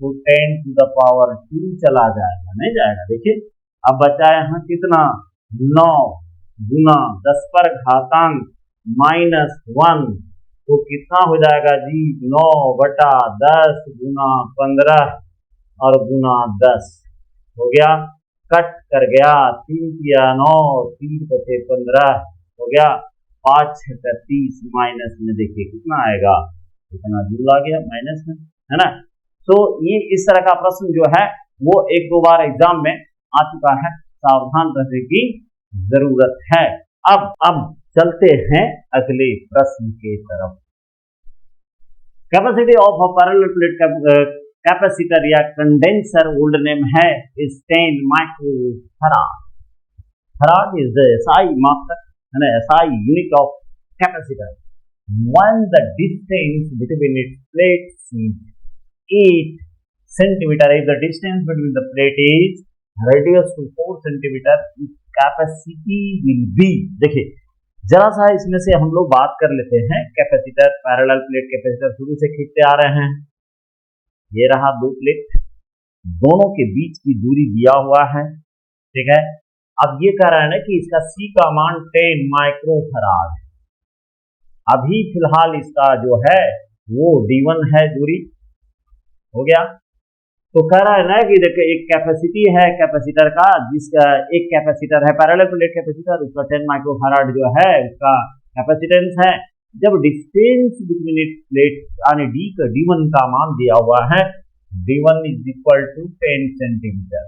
तो 10 टू द पावर 2 चला जाएगा, नहीं जाएगा। देखिए अब बचा यहाँ कितना, 9 गुना 10 पर घातांक -1 तो कितना हो जाएगा जी, 9/10 गुना 15 और गुना 10 हो गया, कट कर गया, 3 किया 9, 3 बचे 15 हो गया, 5 6 30 माइनस में देखिए कितना आएगा, इतना जूल आ गया माइनस में, है ना। तो ये इस तरह का प्रश्न जो है वो 1-2 बार एग्जाम में आ चुका है, सावधान रहने की जरूरत है। अब चलते हैं अगले प्रश्न के तरफ। Capacity of a parallel plate capacitor या कंडेंसर ओल्ड नेम है is 10 microfarad. Farad is the SI मात्रक, है ना, SI unit of capacitor. When the distance between its plates is 8 centimeter, if the distance between the plate is reduced to 4 centimeter, its capacity will be, देखिए जरा सा इसमें से हम लोग बात कर लेते हैं। कैपेसिटर, पैरेलल प्लेट कैपेसिटर शुरू से खींचते आ रहे हैं। ये रहा 2 प्लेट, दोनों के बीच की दूरी दिया हुआ है, ठीक है। अब ये कह रहा है ना कि इसका C का मान 10 माइक्रोफैराड है। अभी फिलहाल इसका जो है वो D1 है, दूरी हो गया। तो कह रहा है ना कि देखिए एक कैपेसिटी है कैपेसिटर का, जिसका एक कैपेसिटर है पैरेलल प्लेट कैपेसिटर, उसका 10 माइक्रोफैराड जो है उसका कैपेसिटेंस है। जब डिस्टेंस बिटवीन इट प्लेट यानी D1 का मान दिया हुआ है, D1 is equal to 10 centimetre,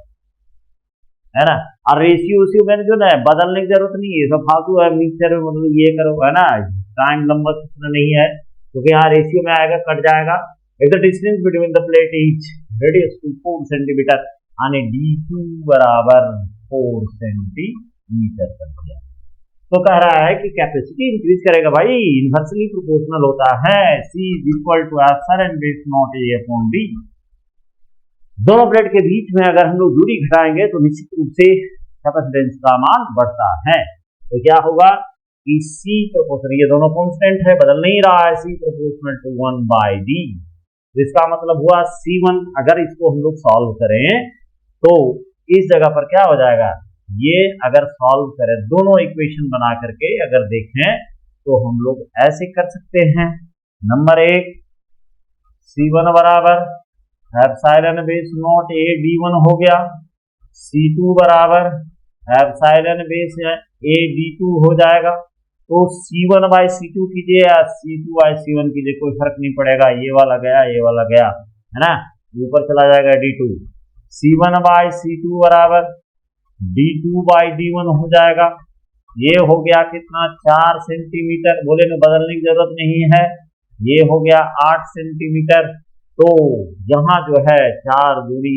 है ना। और रेशियो मैंने जो ना बदलने की जरूरत नहीं है, सब फालतू है, मिक्सचर में मतलब ये करो, है ना, टाइम लंबा कितना नहीं है, क्योंकि यहाँ रेशियो में आएगा, कट जाएगा। If the distance between the plate is reduced to 4 centimetre यानी D2 बराबर 4 सेंटीमीटर कर दिया। तो कह रहा है कि कैपेसिटी इंक्रीज करेगा भाई, इनवर्सली प्रोपोर्शनल होता है, C is equal to epsilon base naught A upon D। दोनों प्लेट के बीच में अगर हम लोग दूरी घटाएंगे तो निश्चित रूप से कैपेसिटेंस का मान बढ़ता है। तो क्या होगा कि C प्रोपोर्शनल, ये दोनों कांस्टेंट है, बदल नहीं रहा है, C प्रोपोर्शनल टू 1/D। इसका मतलब हुआ C1, अगर इसको हम लोग सॉल्व करें तो इस जगह पर क्या हो जाएगा, ये अगर सॉल्व करें दोनों इक्वेशन बना करके अगर देखें तो हम लोग ऐसे कर सकते हैं। नंबर 1 C1 बराबर epsilon base naught A D1 हो गया, C2 बराबर एप्सिलॉन बेस A D2 हो जाएगा। तो C1 बाय C2 कीजिए या C2 बाय C1 कीजिए, कोई फर्क नहीं पड़ेगा, ये वाला गया ये वाला गया, है ना, ऊपर चला जाएगा D2। C1 बाय C2 बराबर D2 बाई D1 हो जाएगा। ये हो गया कितना, 4 सेंटीमीटर, बोले में बदलने की जरूरत नहीं है, ये हो गया 8 सेंटीमीटर। तो यहाँ जो है 4 दूरी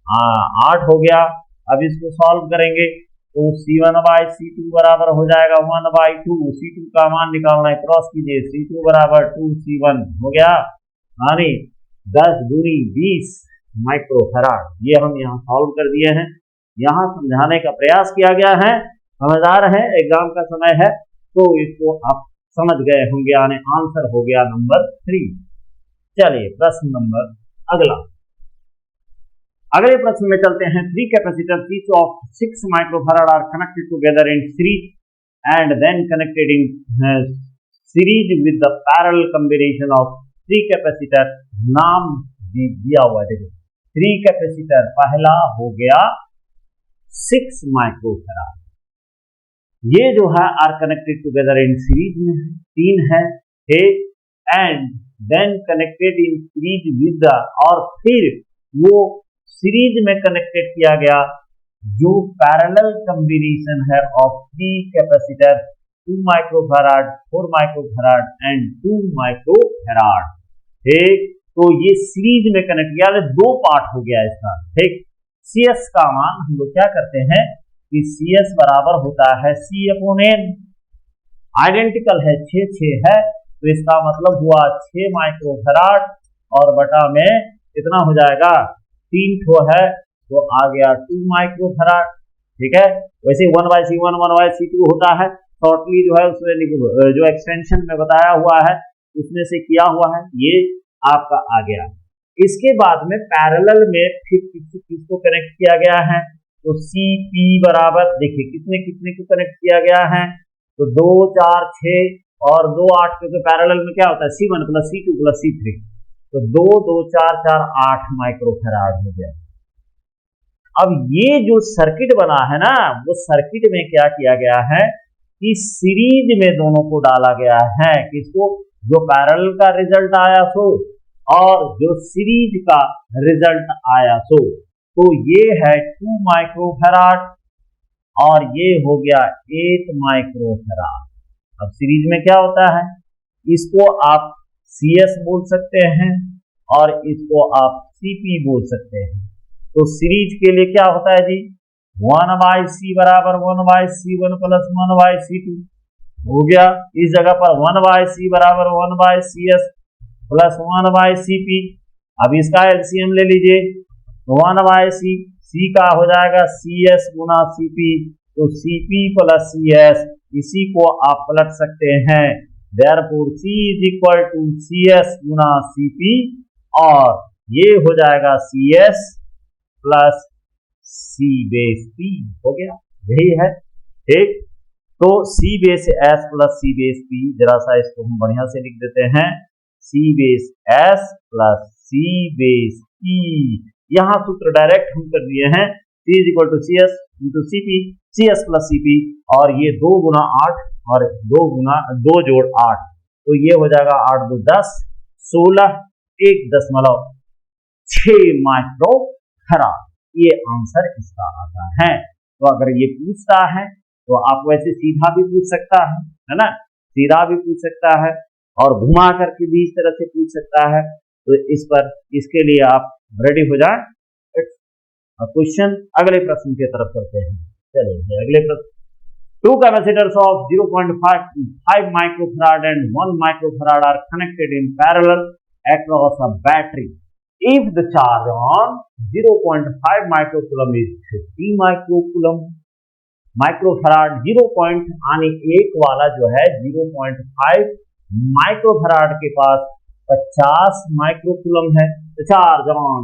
8 हो गया। अब इसको सॉल्व करेंगे तो C1 बाई C2 बराबर हो जाएगा 1/2। C2 का मान निकालना है, क्रॉस कीजिए, C2 बराबर 2C1 हो गया, यानी 10 दूरी 20 माइक्रोफैराड। ये हम यहाँ सॉल्व कर दिए हैं, यहाँ समझाने का प्रयास किया गया है। समझदार है, एग्जाम का समय है तो इसको आप समझ गए होंगे, यानी आंसर हो गया नंबर 3। चलिए प्रश्न नंबर अगले प्रश्न में चलते हैं। 3 capacitor each of 6 microfarad are connected together in series and then connected in series with the parallel combination of 3 capacitor. नाम दिया हुआ है, 3 कैपेसिटर, पहला हो गया 6 माइक्रोफैराड, ये जो है are connected together in series में 3 है, and then connected in series with the, और फिर वो सीरीज में कनेक्टेड किया गया जो पैरेलल कॉम्बिनेशन है of 3 capacitor, 2 microfarad, 4 microfarad and 2 microfarad. ठीक, तो ये सीरीज में कनेक्ट किया, 2 पार्ट हो गया इसका। ठीक, CS का मान हम लोग क्या करते हैं कि CS बराबर होता है C/N, आइडेंटिकल है, 6 है, तो इसका मतलब हुआ 6 माइक्रोफैराड और बटा में कितना हो जाएगा, 3 ठो है तो आ गया 2 माइक्रोफैराड। ठीक है, वैसे 1/C1 1/C2 होता है, शॉर्टली जो है उसमें जो एक्सटेंशन में बताया हुआ है उसमें से किया हुआ है, ये आपका आ गया। इसके बाद में पैरेलल में फिर किसको कनेक्ट किया गया है, तो CP बराबर, देखिए कितने कितने को कनेक्ट किया गया है, तो 2 4 6 और 2 8 क्योंकि पैरेलल में क्या होता है C1 plus C2 plus C3, तो 2 2 4 4 8 माइक्रोफैराड हो गया। अब ये जो सर्किट बना है ना, वो सर्किट में क्या किया गया है कि सीरीज में दोनों को डाला गया है, किसको, जो पैरेलल का रिजल्ट आया सो और जो सीरीज का रिजल्ट आया सो। तो ये है 2 माइक्रोफैराड और ये हो गया 8 माइक्रोफैराड। अब सीरीज में क्या होता है, इसको आप CS बोल सकते हैं और इसको आप CP बोल सकते हैं। तो सीरीज के लिए क्या होता है जी, 1/C बराबर 1/C1 प्लस 1/C2 हो गया। इस जगह पर 1/C बराबर 1/CS प्लस 1/CP। अब इसका एलसीएम ले लीजिए, 1/C, C का हो जाएगा CS गुना CP, तो CP प्लस CS, इसी को आप पलट सकते हैं। Therefore C is equal to CS गुना CP और ये हो जाएगा CS plus C base P हो गया, यही है, ठीक। तो C base S plus C base P, जरा सा इसको हम बढ़िया से लिख देते हैं, C base S plus C base P। यहां सूत्र डायरेक्ट हम कर दिए हैं, C is equal to CS into CP, CS plus CP, और ये 2 गुना 8 और 2 जोड़ 8, तो ये हो जाएगा 8 2 10 16 1.6 माइक्रोफैराड। ये आंसर इसका आता है। तो अगर ये पूछता है तो आप वैसे सीधा भी पूछ सकता है ना, सीधा भी पूछ सकता है और घुमा करके भी इस तरह से पूछ सकता है। तो इस पर, इसके लिए आप रेडी हो जाए। क्वेश्चन अगले प्रश्न की तरफ करते हैं। चलिए अगले प्रश्न, 2 capacitors of 0.5 microfarad and 1 microfarad are connected in parallel across a battery. If the charge on 0.5 microcoulomb is 50 microfarad, 0.1 वाला जो है 0.5 माइक्रोफैराड के पास 50 माइक्रोकूलम है। तो चार्ज ऑन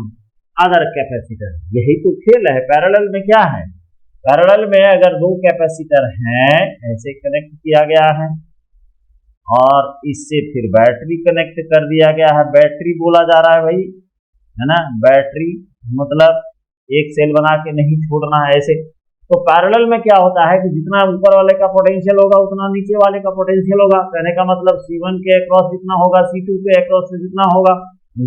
अदर कैपेसिटर, यही तो खेल है। पैरेलल में क्या है, पैरेलल में अगर 2 कैपेसिटर हैं, ऐसे कनेक्ट किया गया है और इससे फिर बैटरी कनेक्ट कर दिया गया है। बैटरी बोला जा रहा है भाई, है ना, बैटरी मतलब एक सेल बना के नहीं छोड़ना है ऐसे। तो पैरेलल में क्या होता है कि जितना ऊपर वाले का पोटेंशियल होगा उतना नीचे वाले का पोटेंशियल होगा। कहने का मतलब C1 के अक्रॉस जितना होगा C2 के अक्रॉस से जितना होगा,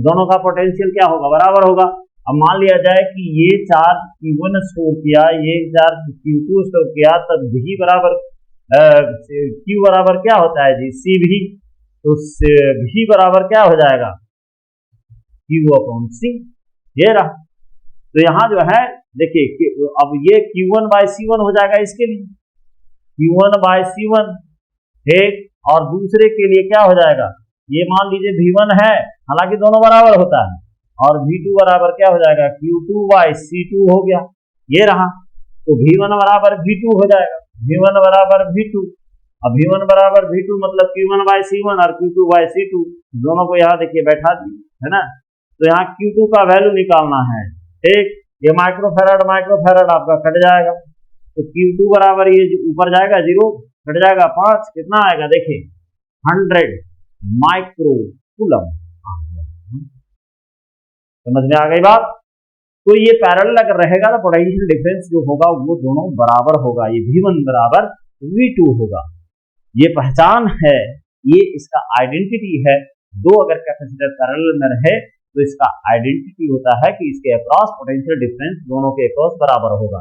दोनों का पोटेंशियल क्या होगा, बराबर होगा। अब मान लिया जाए कि ये चार्ज Q1 स्टोर किया, ये चार्ज Q2 स्टोर किया, तब V बराबर Q बराबर क्या होता है जी, CV। तो V बराबर क्या हो जाएगा, Q/C, ये रहा। तो यहाँ जो है देखिए, अब ये Q1/C1 हो जाएगा इसके लिए, Q1/C1, ठीक। और दूसरे के लिए क्या हो जाएगा, ये मान लीजिए V1 है, हालांकि दोनों बराबर होता है, और V2 बराबर क्या हो जाएगा, Q2/C2 हो गया, ये रहा। तो V1 बराबर V2 हो जाएगा, V1 बराबर V2। अब V1 बराबर V2 मतलब Q1/C1 और Q2/C2, दोनों को यहाँ देखिए बैठा दिए, है ना। तो यहाँ Q2 का वैल्यू निकालना है, ठीक। ये माइक्रोफैराड आपका कट जाएगा, तो Q2 बराबर ये ऊपर जाएगा 0, कट जाएगा 5, कितना आएगा देखिए 100 माइक्रोकूलम। समझ में आ गई बात। तो ये पैरेलल अगर रहेगा तो पोटेंशियल डिफरेंस जो होगा वो दोनों बराबर होगा, ये V1 बराबर V2 होगा। ये पहचान है, ये इसका आइडेंटिटी है। दो अगर कैपेसिटर पैरेलल में रहे तो इसका आइडेंटिटी होता है कि इसके अक्रॉस पोटेंशियल डिफरेंस दोनों के अक्रॉस बराबर होगा।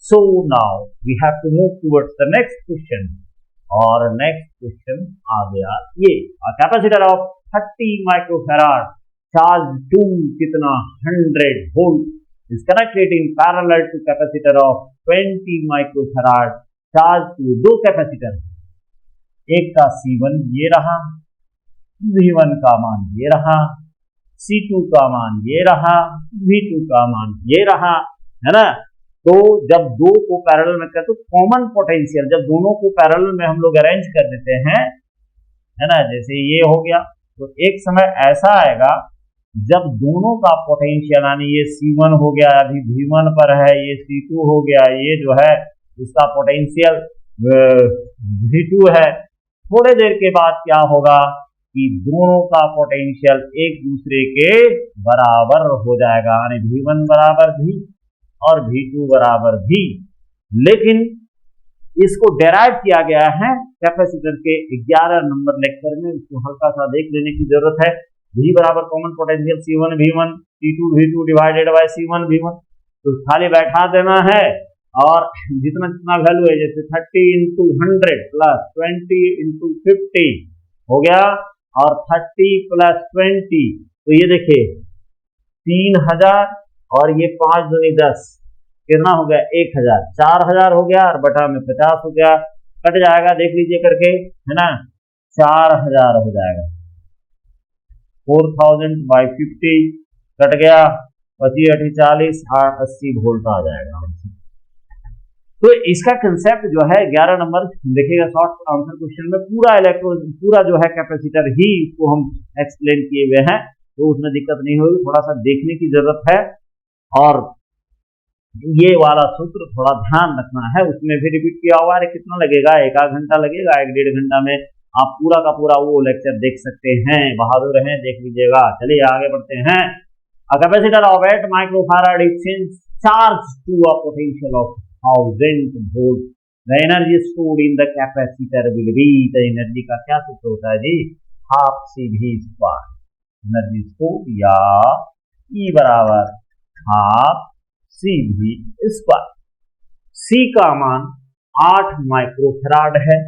So now we have to move towards the next question, और नेक्स्ट क्वेश्चन आ गया ये, capacitor of 30 microfarad charge to कितना 100 volt is connected in parallel to capacitor of 20 microfarad charge to. दो कैपेसिटर, एक का C1 ये रहा, V1 का मान ये रहा, C2 का मान ये रहा, V2 का मान ये रहा, है ना। तो जब दो को पैरेलल में करते तो कॉमन पोटेंशियल, जब दोनों को पैरेलल में हम लोग अरेंज कर देते हैं, है ना, जैसे ये हो गया, तो एक समय ऐसा आएगा जब दोनों का पोटेंशियल, यानी ये C1 हो गया अभी V1 पर है, ये C2 हो गया, ये जो है इसका पोटेंशियल V2 है, थोड़े देर के बाद क्या होगा कि दोनों का पोटेंशियल एक दूसरे के बराबर हो जाएगा, यानी V1 बराबर V और V2 बराबर V। लेकिन इसको डेराइव किया गया है कैपेसिटर के 11 नंबर लेक्चर में, इसको हल्का सा देख लेने की जरूरत है। V बराबर common potential C1 V1 T2 V2 divided by C1 V1, तो खाली बैठा देना है और जितना जितना वैल्यू है, जैसे 30 इंटू 100 प्लस 20 इंटू 50 हो गया, और 30 प्लस 20, तो ये देखिए 3000 और ये 5 दूनी 10, कितना हो गया 1000, 4000 हो गया और बटा में 50 हो गया, कट जाएगा देख लीजिए करके, है ना, 4000 हो जाएगा, 4000 बाई 50 कट गया, 25 40 80 वोल्ट आ जाएगा। तो इसका कंसेप्ट जो है 11 नंबर देखिएगा शॉर्ट आंसर क्वेश्चन में पूरा जो है कैपेसिटर ही इसको हम एक्सप्लेन किए हुए हैं, तो उसमें दिक्कत नहीं होगी, थोड़ा सा देखने की जरूरत है। और ये वाला सूत्र थोड़ा ध्यान रखना है, उसमें भी रिपीट किया हुआ है, कितना लगेगा, 1 घंटा लगेगा, 1-1.5 घंटा में आप पूरा का पूरा वो लेक्चर देख सकते हैं। बहादुर हैं, देख लीजिएगा। चलिए आगे बढ़ते हैं। A capacitor of 8 microfarad is charged to a potential of 1000 volt. The energy stored in the capacitor will be, the energy का क्या सूत्र होता है जी, half CV square, energy store या E बराबर हाफ CV स्क्वायर। C का मान 8 माइक्रोफराड है,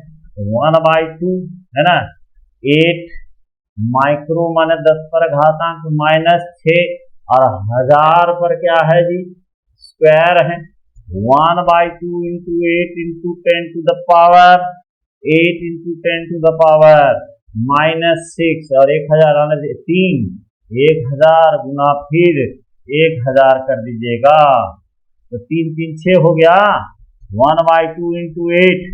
1/2 है ना, 8 माइक्रो माने 10 पर घातांक -6 और 1000 पर क्या है जी, स्क्वायर है, 1/2 into 8 into 10 to the power 8 into 10 to the power -6 और 1000 आने से 3, 1000 गुना फिर 1000 कर दीजिएगा, तो 3 3 6 हो गया, 1/2 into 8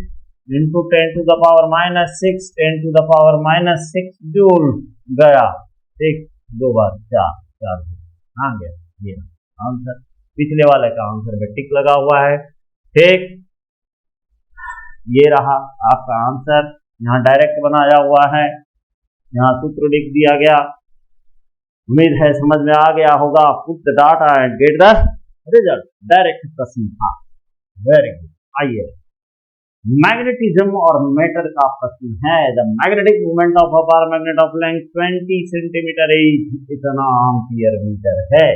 into 10 to the power -6 10 to the power -6 joule गया, ठीक, 2 बार 4 आ गया ये आंसर। पिछले वाले का आंसर में टिक लगा हुआ है, ठीक, ये रहा आपका आंसर, यहाँ डायरेक्ट बनाया हुआ है, यहाँ सूत्र लिख दिया गया। उम्मीद है समझ में आ गया होगा। Put the data and get the result, direct प्रश्न था, वेरी गुड। आइए मैग्नेटिज्म और मैटर का प्रश्न है। The magnetic movement of a bar magnet of length 20 centimetre is इतना एम्पियर मीटर है।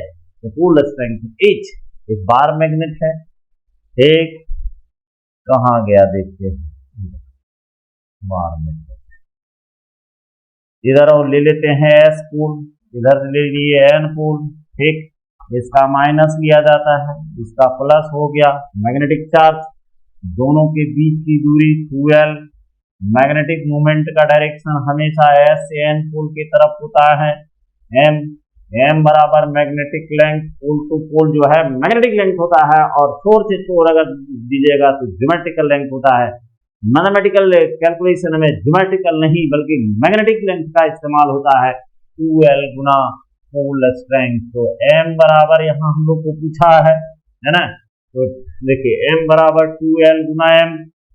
तो कुल स्ट्रेंथ इच, एक बार मैग्नेट है, एक कहाँ गया देखते हैं, बार मैग्नेट, इधर और ले लेते हैं S पूल, इधर ले लिए N पूल, ठीक, इसका माइनस लिया जाता है, इसका प्लस हो गया। मैग्नेटिक चार्ज, दोनों के बीच की दूरी 2L, मैग्नेटिक मूवमेंट का डायरेक्शन हमेशा S से N पोल की तरफ होता है, M बराबर मैग्नेटिक लेंथ, पोल टू पोल जो है मैग्नेटिक लेंथ होता है, और शोर से शोर अगर दीजिएगा तो ज्योमेट्रिकल लेंथ होता है। मैथमेटिकल कैलकुलेशन में ज्योमेट्रिकल नहीं बल्कि मैग्नेटिक लेंथ का इस्तेमाल होता है, 2L गुना पोल स्ट्रेंथ। तो M बराबर यहाँ हम लोग को पूछा है ना, तो देखिए M बराबर 2L गुना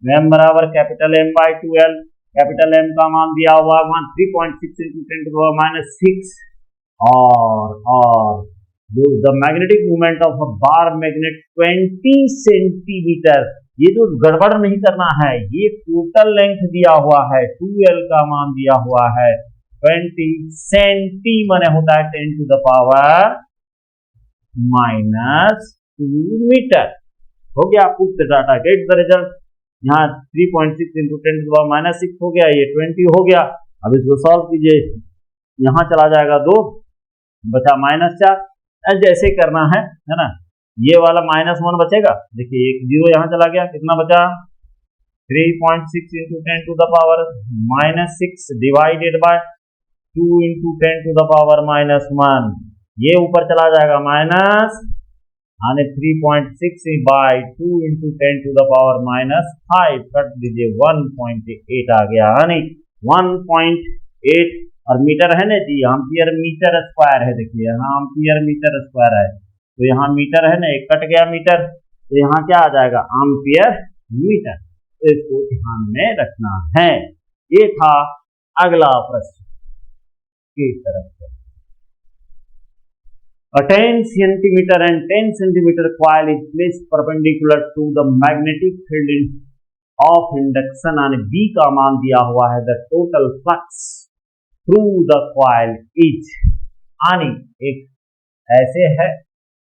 M बराबर capital M by 2L, capital M का मान दिया हुआ 3.6 इंटू 10 टू द पावर -6, और the magnetic movement of a bar magnet 20 centimetre. ये तो गड़बड़ नहीं करना है, ये टोटल लेंथ दिया हुआ है, 2L का मान दिया हुआ है, 20 सेंटी माने होता है 10 टू द पावर -2 मीटर। हो गया, put the data get the result. यहाँ 3.6 इंटू 10 टू द पावर -6 हो गया, ये 20 हो गया। अब इसको सॉल्व कीजिए, यहाँ चला जाएगा 2, बचा -4, जैसे करना है ना। ये वाला -1 बचेगा, देखिए एक 0 यहाँ चला गया, कितना बचा 3.6 into 10 to the power -6 divided by 2 into 10 to the power -1, ये ऊपर चला जाएगा माइनस, यानी 3.6 by 2 into 10 to the power -5, cut दीजिए 1.8 आ गया, यानी 1.8, और मीटर है ना जी, एम्पियर मीटर स्क्वायर है, देखिए यहाँ एम्पियर मीटर स्क्वायर है, तो यहाँ मीटर है ना, एक कट गया मीटर, तो यहाँ क्या आ जाएगा एम्पियर मीटर। तो इसको ध्यान में रखना है। ये था अगला प्रश्न की तरफ से। A 10 centimeter and 10 centimeter coil is placed perpendicular to the magnetic field of induction and B का मान दिया हुआ है। The total flux through the coil is, यानी एक ऐसे है,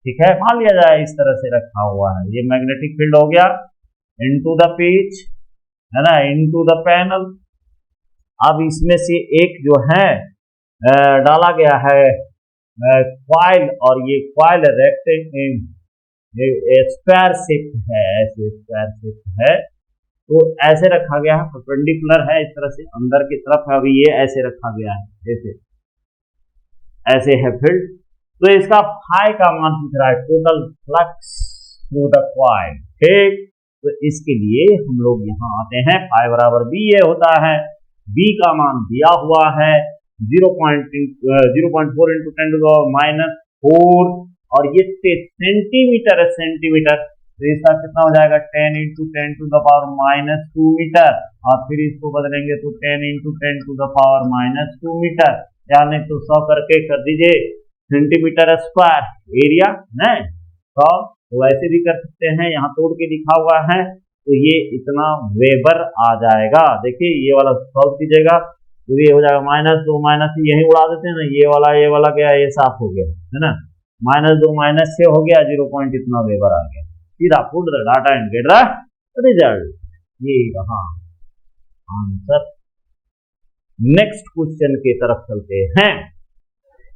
ठीक है, मान लिया जाए इस तरह से रखा हुआ है। ये मैग्नेटिक फील्ड हो गया इनटू द पेज, है ना, इनटू द पैनल। अब इसमें से एक जो है डाला गया है क्वाइल, और ये क्वाइल स्क्वायर शेप है, ऐसे स्क्वायर शेप है, तो ऐसे रखा गया है, परपेंडिकुलर है इस तरह से अंदर की तरफ है। अभी ये ऐसे रखा गया है, जैसे ऐसे है फील्ड। तो इसका फाई का मान पूछ रहा है, total flux through the coil, ठीक। तो इसके लिए हम लोग यहाँ आते हैं, फाई बराबर बी ये होता है। बी का मान दिया हुआ है 0.4 इंटू 10 टू द माइनस 4, और ये सेंटीमीटर है, सेंटीमीटर, तो इसका कितना हो जाएगा 10 into 10 to the power minus 2 metre, और फिर इसको बदलेंगे तो 10 into 10 to the power minus 2 metre, यानी तो 100 करके कर दीजिए सेंटीमीटर स्क्वायर एरिया, नहीं 100। तो वैसे भी कर सकते हैं, यहाँ तोड़ के लिखा हुआ है, तो ये इतना वेबर आ जाएगा। देखिए ये वाला सॉल्व कीजिएगा तो ये हो जाएगा -2 माइनस यही उड़ा देते हैं ना, ये वाला गया, ये साफ हो गया, है ना, -2 -6 हो गया, 0 पॉइंट इतना वेबर आ गया। सीधा put the data and get the result, ये रहा आंसर। नेक्स्ट क्वेश्चन की तरफ चलते हैं।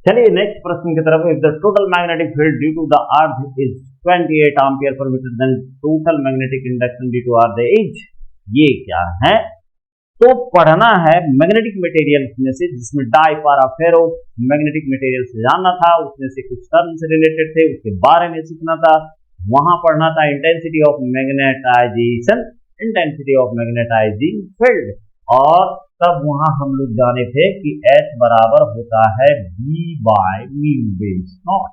चलिए नेक्स्ट प्रश्न की तरफ। If the total magnetic field due to the earth is 28 ampere per metre, then total magnetic induction due to earth is, ये क्या है? तो पढ़ना है मैग्नेटिक मटेरियल में से, जिसमें डाई पारा फेरो मैग्नेटिक मटेरियल से जानना था, उसमें से कुछ टर्म से रिलेटेड थे, उसके बारे में सीखना था। वहां पढ़ना था intensity of magnetisation, intensity of magnetising field, और तब वहां हम लोग जाने थे कि H बराबर होता है B by mu base naught,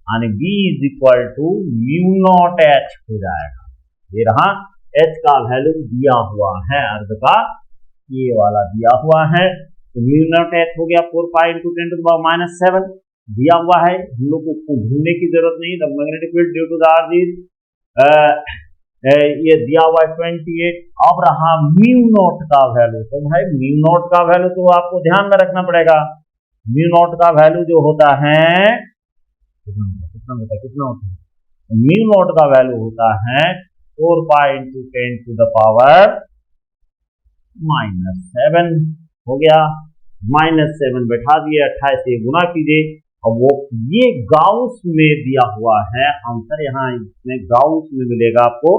यानी B is equal to mu naught H हो जाएगा। ये रहा H का वैल्यू दिया हुआ है, अर्ध का ये वाला दिया हुआ है, तो म्यू नॉट H हो गया 4 pi into 10 to the power minus 7 दिया हुआ है। हम लोग को भूलने की जरूरत नहीं, the magnetic field due to the earth is, ये दिया हुआ है 28। अब रहा म्यू नॉट का वैल्यू, तो भाई म्यू नॉट का वैल्यू तो आपको ध्यान में रखना पड़ेगा। म्यू नॉट का वैल्यू जो होता है कितना होता है, म्यू नॉट का वैल्यू होता है 4 pi into 10 to the power -7 हो गया, -7 बैठा दिए, 28 से गुना कीजिए, और वो ये गाउस में दिया हुआ है आंसर, यहाँ इसमें गाउस में मिलेगा आपको,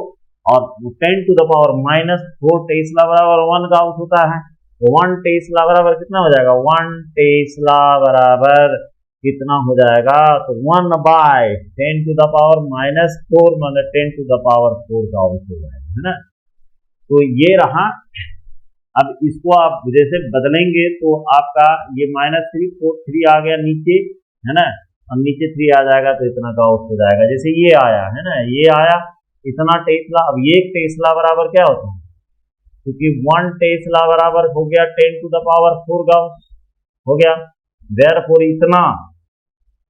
और 10 टू द पावर -4 टेस्ला बराबर 1 गाउस होता है, तो 1 टेस्ला बराबर कितना हो जाएगा, 1 टेस्ला बराबर कितना हो जाएगा, तो 1 बाय 10 टू द पावर -4 माने 10 टू द पावर 4 गाउस हो जाएगा, है ना। तो ये रहा। अब इसको आप जैसे बदलेंगे तो आपका ये -3 आ गया नीचे, है ना, और नीचे 3 आ जाएगा तो इतना गाउस हो जाएगा। जैसे ये आया है ना, ये आया इतना टेस्ला, अब ये टेस्ला बराबर क्या होता है, क्योंकि 1 टेस्ला बराबर हो गया 10 टू द पावर 4 गाउस हो गया। देयरफॉर इतना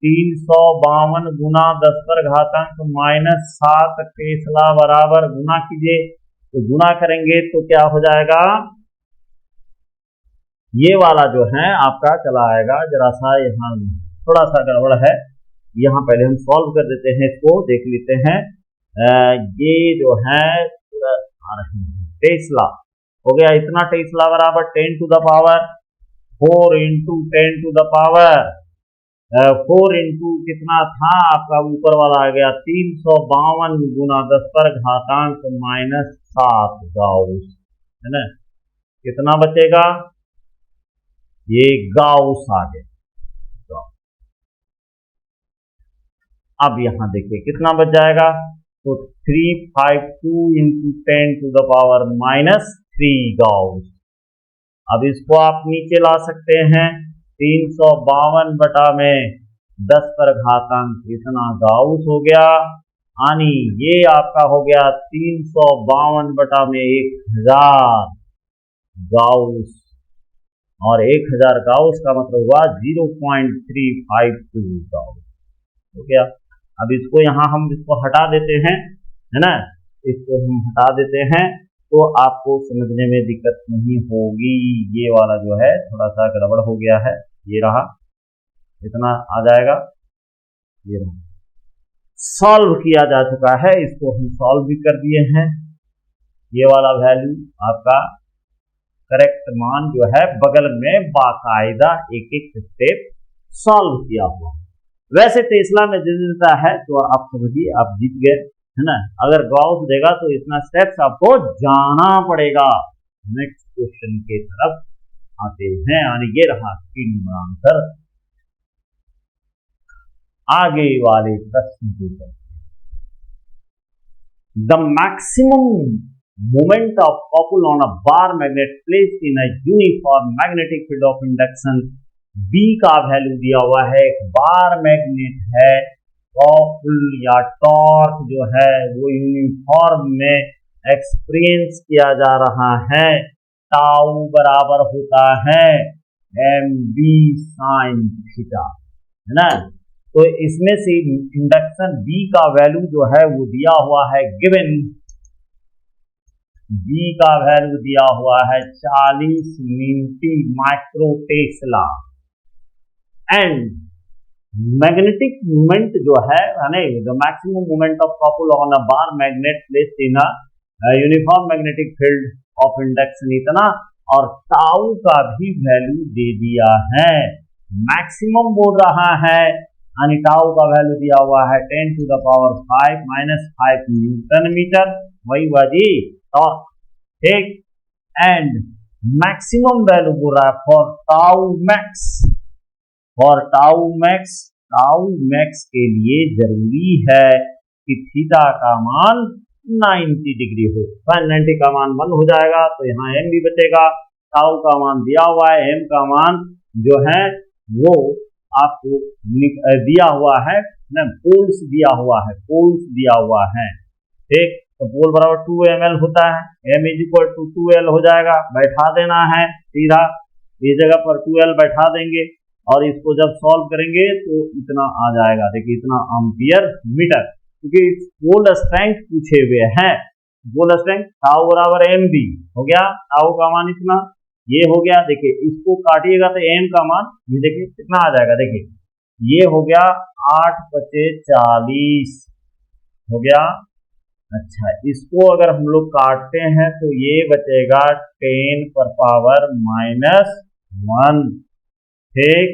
352 गुना 10 पर घातांक -7 टेस्ला बराबर गुना कीजिए, तो गुना करेंगे तो क्या हो जाएगा, ये वाला जो है आपका चला आएगा, जरा सा यहाँ थोड़ा सा गड़बड़ है, यहाँ पहले हम सॉल्व कर देते हैं, इसको देख लेते हैं। ये जो है टेस्ला हो गया, इतना टेस्ला बराबर 10 to the power 4 into 10 to the power 4 into कितना था आपका ऊपर वाला आ गया 352 गुना 10 पर घातांक -7 गाउस, है ना। कितना बचेगा, ये गाउस आ गया। अब यहां देखिए कितना बच जाएगा, तो 352 into 10 to the power -3 gauss. अब इसको आप नीचे ला सकते हैं, 352 बटा में 10 पर घातांक इतना गाउस हो गया, यानी ये आपका हो गया 352 बटा में 1000 गाउस और 1000 गाउस का मतलब हुआ 0.352 गाउस। हो गया। अब इसको यहाँ हम इसको हटा देते हैं, है ना, इसको हम हटा देते हैं तो आपको समझने में दिक्कत नहीं होगी। ये वाला जो है थोड़ा सा गड़बड़ हो गया है, ये रहा, इतना आ जाएगा, ये रहा, सॉल्व किया जा चुका है, इसको हम सॉल्व भी कर दिए हैं। ये वाला वैल्यू आपका करेक्ट मान जो है बगल में बाकायदा एक एक स्टेप सॉल्व किया हुआ। वैसे टेस्ला में दे देता है तो आप समझिए आप जीत गए, है ना। अगर गॉस देगा तो इतना स्टेप्स आपको जाना पड़ेगा। नेक्स्ट क्वेश्चन के तरफ आते हैं, यानी ये रहा 3 नंबर आंसर। आगे वाले प्रश्न के ऊपर, the maximum moment of couple on a bar magnet placed in a uniform magnetic field of induction, B का वैल्यू दिया हुआ है। एक बार मैग्नेट है, कॉपुल या टॉर्क जो है वो यूनिफॉर्म में एक्सपीरियंस किया जा रहा है। टाउ बराबर होता है mb sin थीटा, है ना। तो इसमें से इंडक्शन बी का वैल्यू जो है वो दिया हुआ है, गिवन बी का वैल्यू दिया हुआ है 40 milli micro tesla. And magnetic movement जो है the maximum movement of couple on a bar magnet placed in a uniform magnetic field of induction इतना, और टाउ का भी वैल्यू दे दिया है। मैक्सिमम बोल रहा है, यानी टाउ का वैल्यू दिया हुआ है 10 to the power 5 - 5 Newton metre, वही बाजी। और ठीक, एंड मैक्सिमम वैल्यू बोल रहा है for tau max, for tau max के लिए जरूरी है कि थीटा का मान 90 डिग्री हो। 90 का मान 1 हो जाएगा तो यहाँ m भी बचेगा। टाउ का मान दिया हुआ है, m का मान जो है वो आपको दिया हुआ है ना, पोल्स दिया हुआ है, ठीक। तो पोल बराबर 2 ml होता है, m = 2l हो जाएगा, बैठा देना है सीधा, इस जगह पर 2l बैठा देंगे और इसको जब सॉल्व करेंगे तो इतना आ जाएगा, देखिए इतना एम्पियर मीटर, क्योंकि पोल स्ट्रेंथ पूछे हुए हैं। पोल स्ट्रेंथ टाउ बराबर mb हो गया, टाउ का मान इतना, ये हो गया। देखिए इसको काटिएगा तो m का मान ये देखिए कितना आ जाएगा, देखिए ये हो गया 8 × 40 हो गया। अच्छा, इसको अगर हम लोग काटते हैं तो ये बचेगा 10⁻⁻1, ठीक।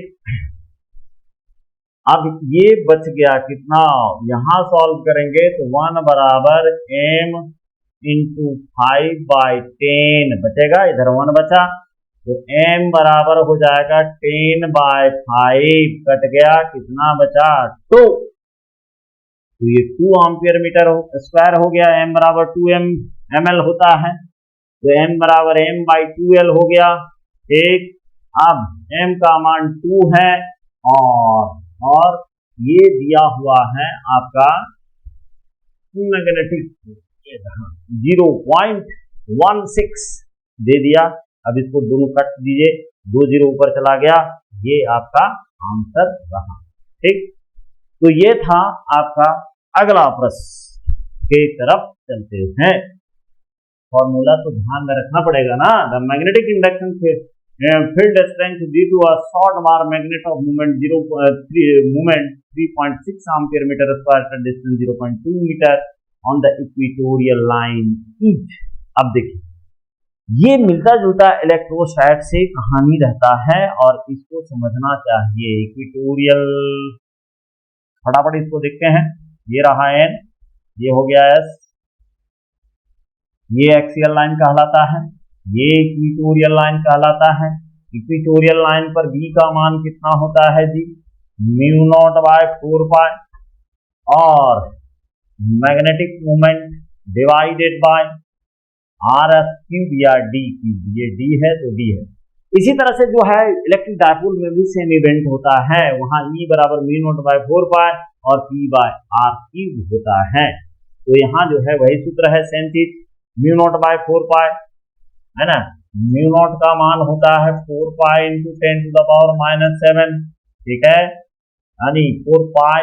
अब ये बच गया कितना, यहां सॉल्व करेंगे तो 1 बराबर m × 5/10 बचेगा, इधर 1 बचा तो m बराबर हो जाएगा 10/5, कट गया, कितना बचा 2, तो ये 2 एम्पियर मीटर स्क्वायर हो गया। m बराबर 2 ml होता है तो m बराबर m/2l हो गया, ठीक। अब m का मान 2 है और ये दिया हुआ है आपका मैग्नेटिक 0.16 दे दिया। अब इसको दोनों कट दीजिए, 2 0 ऊपर चला गया, ये आपका आंसर रहा, ठीक। तो ये था आपका। अगला प्रश्न के तरफ चलते हैं। फॉर्मूला तो ध्यान में रखना पड़ेगा ना। The magnetic induction field strength due to a short bar magnet of movement 3.6 ampere metre square per distance 0.2 metre on the equatorial line each. अब देखिए ये मिलता जुलता इलेक्ट्रोस्टैट से कहानी रहता है और इसको समझना चाहिए। इक्वेटोरियल, फटाफट इसको देखते हैं। ये रहा n, ये हो गया s, ये एक्सियल लाइन कहलाता है, ये इक्वेटोरियल लाइन कहलाता है। इक्वेटोरियल लाइन पर v का मान कितना होता है जी, μ0/4π, और magnetic moment divided by r³ या d³, ये d है तो d है। इसी तरह से जो है इलेक्ट्रिक डायपोल में भी सेम इवेंट होता है, वहां E बराबर μ0/4π और P/r³ होता है। तो यहाँ जो है वही सूत्र है, सेम चीज, μ0/4π है ना, म्यू नॉट का मान होता है 4 पाई इंटू 10⁻⁻⁷, ठीक है, यानी 4 पाई।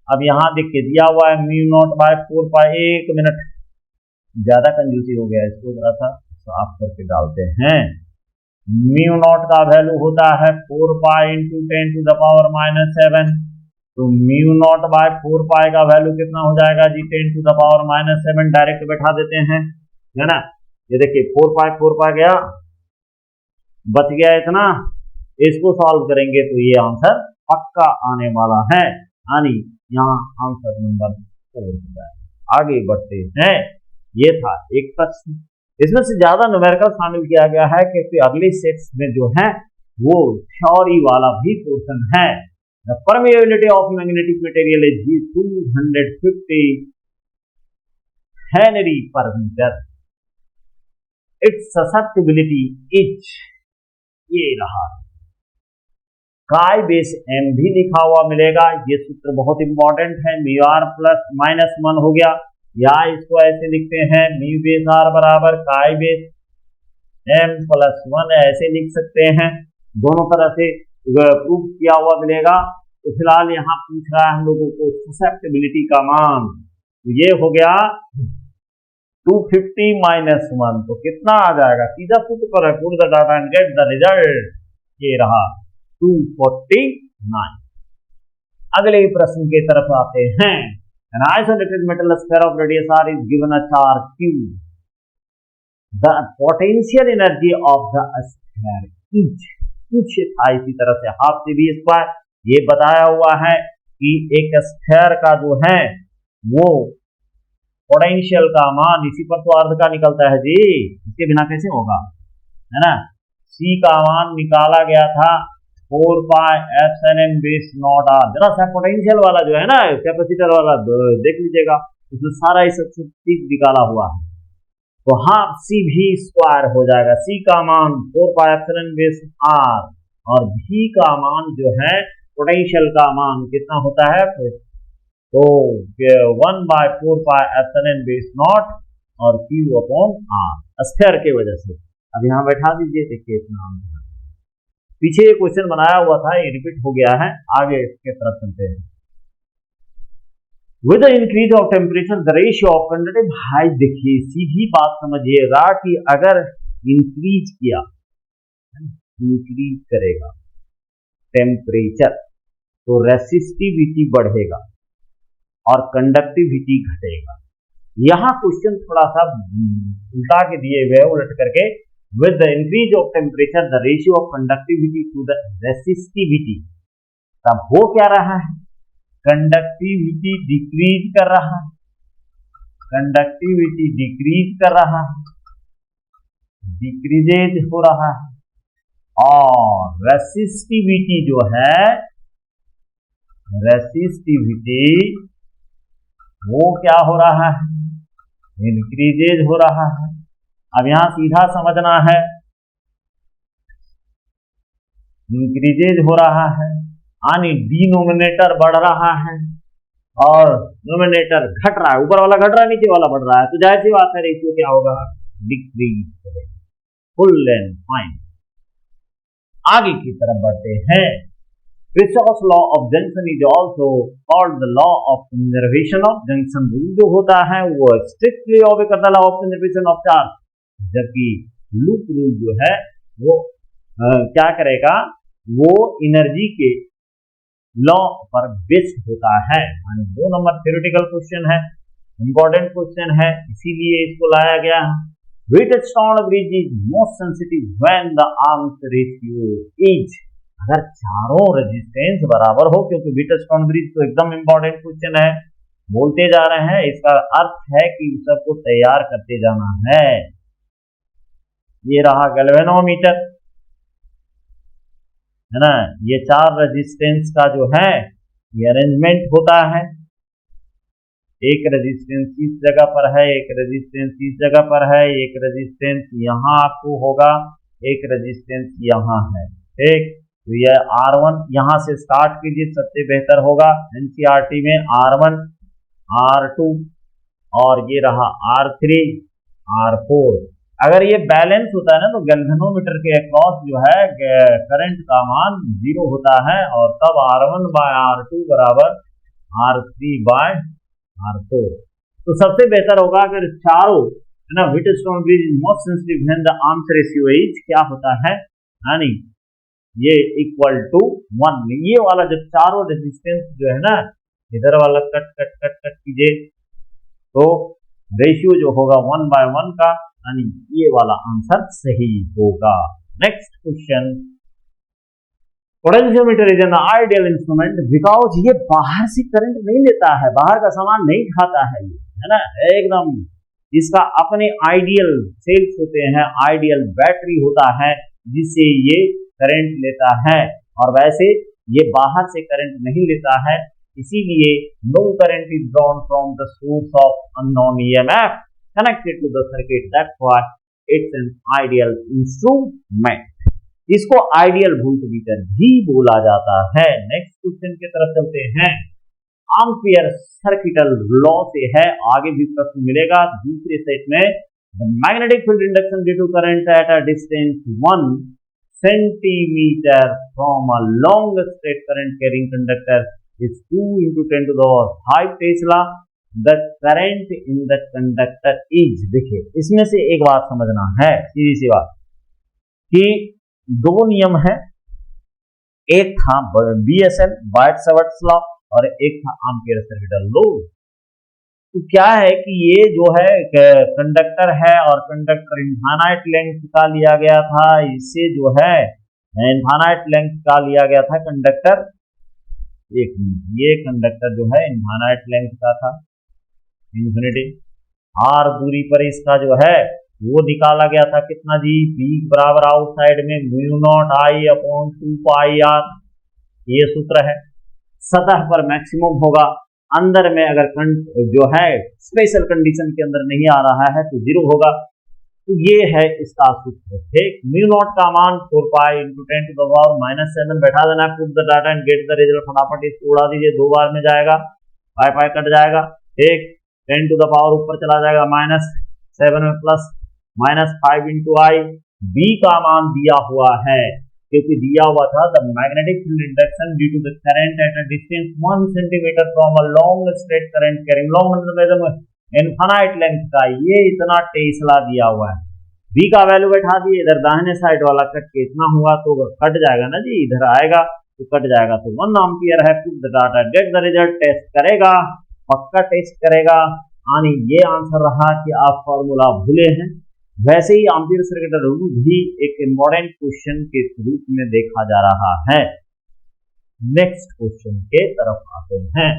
अब यहाँ देखिए दिया हुआ है म्यू नॉट बाय 4 पाई। एक मिनट, ज्यादा कंजूसी हो गया, इसको जरा सा साफ करके डालते हैं। म्यू नॉट का वैल्यू होता है 4 पाई इंटू 10⁻⁷, तो म्यू नॉट बाय 4 पाई का वैल्यू कितना हो जाएगा जी, 10⁻⁷। डायरेक्ट बैठा देते हैं, है ना। ये देखिए 4 पाई गया, बच गया इतना, इसको सॉल्व करेंगे तो ये आंसर पक्का आने वाला है, यानी यहाँ आंसर नंबर 4 हो जाएगा। आगे बढ़ते हैं, ये था एक प्रश्न। इसमें से ज्यादा न्यूमेरिकल शामिल किया गया है क्योंकि अगले सेट्स में जो है वो थ्योरी वाला भी पोर्शन है। The permeability of magnetic material is 250 Henry पर मीटर। इट्स ससेप्टिबिलिटी इज, ये रहा, काय बेस एम भी लिखा हुआ मिलेगा। ये सूत्र बहुत इंपॉर्टेंट है, म्यू आर प्लस माइनस 1 हो गया, या इसको ऐसे लिखते हैं म्यू बेस आर बराबर काय बेस एम प्लस 1, ऐसे लिख सकते हैं। दोनों तरह से प्रूफ किया हुआ मिलेगा। तो फिलहाल यहाँ पूछ रहा है हम लोगों को ससेप्टिबिलिटी का मान, तो ये हो गया 250 माइनस 1, तो कितना आ जाएगा, सीधा पुट करें, put the data and get the result, ये रहा 249। अगले प्रश्न की तरफ आते हैं। An isolated metal sphere of radius r is given a charge q. The potential energy of the sphere is, कुछ था इसी तरह से हाफ सी बी स्क्वायर। ये बताया हुआ है कि एक स्फेयर का जो है वो पोटेंशियल का मान, इसी पर तो अर्ध का निकलता है जी, इसके बिना कैसे होगा, है ना। सी का मान निकाला गया था 4 pi epsilon base naught R. जरा सा पोटेंशियल वाला जो है ना, कैपेसिटर वाला देख लीजिएगा, उसमें सारा इस चीज निकाला हुआ है, तो हाफ सी भी स्क्वायर हो जाएगा। सी का मान 4 पाई एप्सिलॉन बेस आर और भी का मान जो है पोटेंशियल का मान कितना होता है, तो 1/4 पाई एप्सिलॉन बेस नॉट और क्यू अपॉन आर स्फीयर के वजह से। अब यहाँ बैठा दीजिए, देखिए इतना आंसर। पीछे एक क्वेश्चन बनाया हुआ था, ये रिपीट हो गया है, आगे इसके तरफ चलते हैं। With the increase of temperature the ratio of conductive, भाई देखिए सीधी बात समझिएगा कि अगर इंक्रीज किया, इंक्रीज करेगा टेम्परेचर तो रेसिस्टिविटी बढ़ेगा और कंडक्टिविटी घटेगा। यहाँ क्वेश्चन थोड़ा सा उल्टा के दिए हुए, उलट करके, with the increase of temperature the ratio of conductivity to the resistivity, तब हो क्या रहा है, कंडक्टिविटी डिक्रीज कर रहा है, कंडक्टिविटी डिक्रीज कर रहा है, डिक्रीजेज हो रहा है, और रेसिस्टिविटी जो है, रेसिस्टिविटी वो क्या हो रहा है, इंक्रीजेज हो रहा है। अब यहां सीधा समझना है, इंक्रीजेज हो रहा है, यानी डिनोमिनेटर बढ़ रहा है और नोमिनेटर घट रहा है, ऊपर वाला घट रहा है, नीचे वाला बढ़ रहा है, तो जाहिर सी बात है रेशियो क्या होगा, डिक्रीज, फुल एंड फाइन। आगे की तरफ बढ़ते हैं। Kirchhoff's law of junction is also called the law of conservation of junction rule, जो होता है वो स्ट्रिक्टली ऑबे करता है law of conservation of charge, जबकि लूप रूल जो है वो क्या करेगा, वो एनर्जी के लॉ पर बेस्ड होता है। यानी 2 नंबर थ्योरेटिकल क्वेश्चन है, इंपॉर्टेंट क्वेश्चन है, इसीलिए इसको लाया गया है। Wheatstone bridge is most sensitive when the arms ratio is, अगर चारों रेजिस्टेंस बराबर हो, क्योंकि व्हीटस्टोन ब्रिज तो एकदम इंपॉर्टेंट क्वेश्चन है, बोलते जा रहे हैं, इसका अर्थ है कि सबको तैयार करते जाना है। ये रहा गैल्वेनोमीटर, है ना, ये 4 रेजिस्टेंस का जो है ये अरेंजमेंट होता है, एक रेजिस्टेंस इस जगह पर है, एक रेजिस्टेंस इस जगह पर है, एक रेजिस्टेंस यहाँ आपको होगा, एक रेजिस्टेंस यहाँ है, ठीक। तो ये R1 यहाँ से स्टार्ट कीजिए, सबसे बेहतर होगा, एनसीईआरटी में R1, R2 और ये रहा R3, R4, अगर ये बैलेंस होता है ना तो गैल्वेनोमीटर के अक्रॉस जो है करंट का मान 0 होता है और तब R1 बाय R2 बराबर R3 बाय R4। तो सबसे बेहतर होगा अगर चारों है ना Wheatstone bridge most sensitive when the arms ratio is क्या होता है यानी ये इक्वल टू 1। ये वाला जब चारों रेजिस्टेंस जो है ना इधर वाला कट कट कट कट कीजिए तो रेशियो जो होगा 1 बाय 1 का यानी ये वाला आंसर सही होगा। Next question, potentiometer is an ideal instrument because ये बाहर से करंट नहीं लेता है, बाहर का सामान नहीं खाता है, ये है ना एकदम इसका अपने आइडियल सेल्स होते हैं, आइडियल बैटरी होता है जिससे ये करंट लेता है और वैसे ये बाहर से करंट नहीं लेता है, इसीलिए no current is drawn from the source of unknown EMF connected to the circuit, that's why it's an ideal instrument. इसको आइडियल वोल्टमीटर भी बोला जाता है। नेक्स्ट क्वेश्चन की तरफ चलते हैं। एम्पियर सर्किटल लॉ से है, आगे भी प्रश्न मिलेगा दूसरे सेट में। The magnetic field induction due to current at a distance 1 centimeter from a long straight current carrying conductor is 2 into 10 to the power 5 Tesla. The current in the conductor is, देखिए इसमें से एक बात समझना है, सीधी सी बात कि दो नियम है, एक था BSL बायट-सवर्ट्स लॉ और एक था एम्पियर सर्किटल लॉ। तो क्या है कि ये जो है कंडक्टर है और कंडक्टर इन्फानाइट लेंथ का लिया गया था, इससे जो है इन्फानाइट लेंथ का लिया गया था कंडक्टर, एक ये कंडक्टर जो है इन्फानाइट लेंथ का था, इन्फिनिटी r दूरी पर इसका जो है वो निकाला गया था कितना जी, पीक बराबर आउटसाइड में mu not I upon 2 pi r, ये सूत्र है। सतह पर मैक्सिमम होगा, अंदर में अगर जो है स्पेशल कंडीशन के अंदर नहीं आ रहा है तो 0 होगा। तो ये है इसका सूत्र। ठीक, म्यू नॉट का मान 4 pi into 10 to the power -7 बैठा देना, put the data and get the result. फटाफट इसको उड़ा दीजिए, 2 बार में जाएगा, पाई पाई कट जाएगा। ठीक, 10 टू द पावर ऊपर चला जाएगा -7 में प्लस -5 इंटू आई। बी का मान दिया हुआ है क्योंकि दिया हुआ था the magnetic field induction due to the current at a distance 1 centimetre from a long straight current carrying long मतलब इनफाइनाइट लेंथ का, ये इतना टेस्ला दिया हुआ है। बी का वैल्यू बैठा दिए, इधर दाहिने साइड वाला कट के इतना हुआ तो कट जाएगा ना जी, इधर आएगा तो कट जाएगा, तो 1 एम्पियर है। Put the data get the result, test करेगा, पक्का टेस्ट करेगा। यानी ये आंसर रहा कि आप फॉर्मूला भूले हैं। वैसे ही एम्पियर सर्किटल रूल भी एक इम्पोर्टेंट क्वेश्चन के रूप में देखा जा रहा है। नेक्स्ट क्वेश्चन के तरफ आते हैं।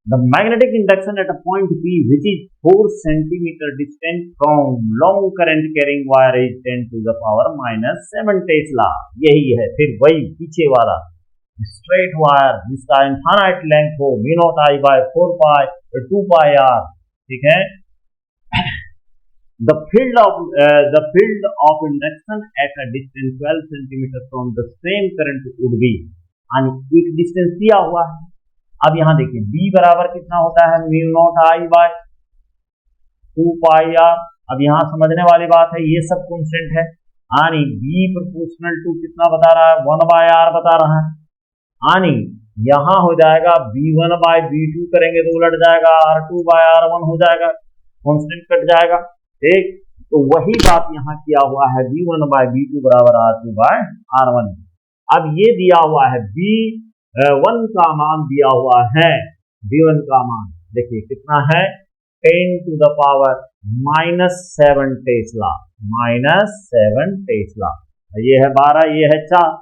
The magnetic induction at a point P which is 4 centimeter distant from long current carrying wire is 10 to the power -7 tesla. यही है फिर वही पीछे वाला स्ट्रेट वायर जिसका इनफाइनाइट लेंथ हो V naught I by 4 pi 2 pi r। ठीक है, The field of induction at a distance 12 centimeter from the same current would be, यानी एक डिस्टेंस दिया हुआ है। अब यहाँ देखिए B बराबर कितना होता है, mu naught I by 2 pi r। अब यहाँ समझने वाली बात है, ये सब कांस्टेंट है, यानी B प्रोपोर्शनल टू कितना बता रहा है, 1 बाय r बता रहा है। यानी यहाँ हो जाएगा B1 बाय B2 करेंगे तो उलट जाएगा, R2 बाय R1 हो जाएगा, कांस्टेंट कट जाएगा। ठीक, तो वही बात यहाँ किया हुआ है, B1 बाय B2 बराबर R2 बाय R1। अब ये दिया हुआ है B1 का मान दिया हुआ है, B1 का मान देखिए कितना है, 10 to the power -7 tesla, -7 tesla. ये है 12, ये है 4।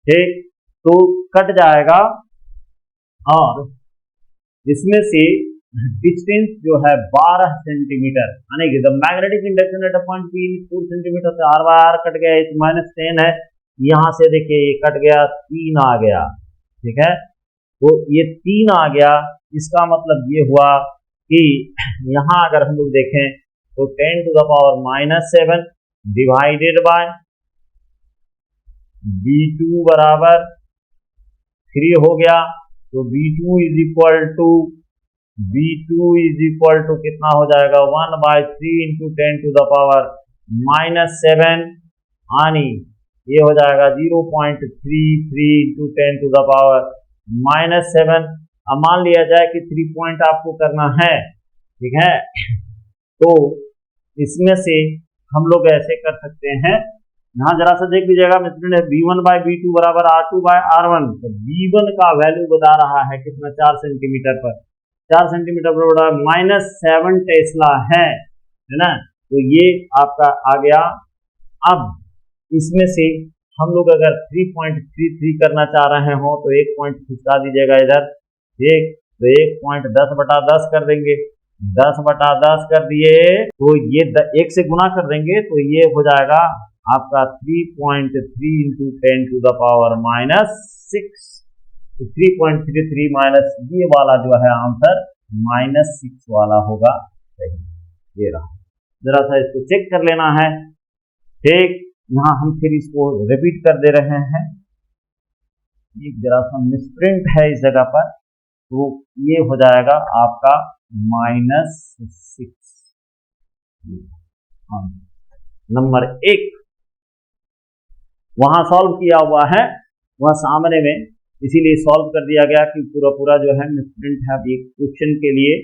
ठीक, तो कट जाएगा और इसमें से डिस्टेंस जो है 12 सेंटीमीटर, यानी कि the magnetic induction at a point P 4 centimetre से r बाय r कट गया, इस -10 है, यहाँ से देखिए ये कट गया, 3 आ गया। ठीक है, तो ये 3 आ गया, इसका मतलब ये हुआ कि यहाँ अगर हम लोग देखें तो 10 to the power -7 divided by B2 बराबर 3 हो गया, तो B2 इज इक्वल टू कितना हो जाएगा, 1 by 3 into 10 to the power -7 यानी ये हो जाएगा 0.33 इंटू 10 टू द पावर -7। अब मान लिया जाए कि 3 पॉइंट आपको करना है, ठीक है, तो इसमें से हम लोग ऐसे कर सकते हैं, यहाँ जरा सा देख लीजिएगा मित्र, V1 बाई V2 बराबर R2 बाई R1। तो V1 का वैल्यू बता रहा है कितना, 4 सेंटीमीटर पर, 4 सेंटीमीटर पर बड़ा -7 टेस्ला है ना। तो ये आपका आ गया। अब इसमें से हम लोग अगर 3.33 करना चाह रहे हो तो 1 पॉइंट खिसका दीजिएगा इधर, ठीक, तो 1 पॉइंट 10/10 कर देंगे, 10/10 कर दिए तो ये 1 से गुना कर देंगे तो ये हो जाएगा आपका 3.3 इंटू 10 टू द पावर -6। तो 3.33 माइनस ये वाला जो है आंसर -6 वाला होगा, सही ये रहा। जरा सा इसको चेक कर लेना है, ठीक। यहाँ हम फिर इसको रिपीट कर दे रहे हैं, एक जरा सा मिसप्रिंट है इस जगह पर, तो ये हो जाएगा आपका -6। नंबर 1 वहां सॉल्व किया हुआ है, वह सामने में, इसीलिए सॉल्व कर दिया गया कि पूरा पूरा जो है मिसप्रिंट है। अभी क्वेश्चन के लिए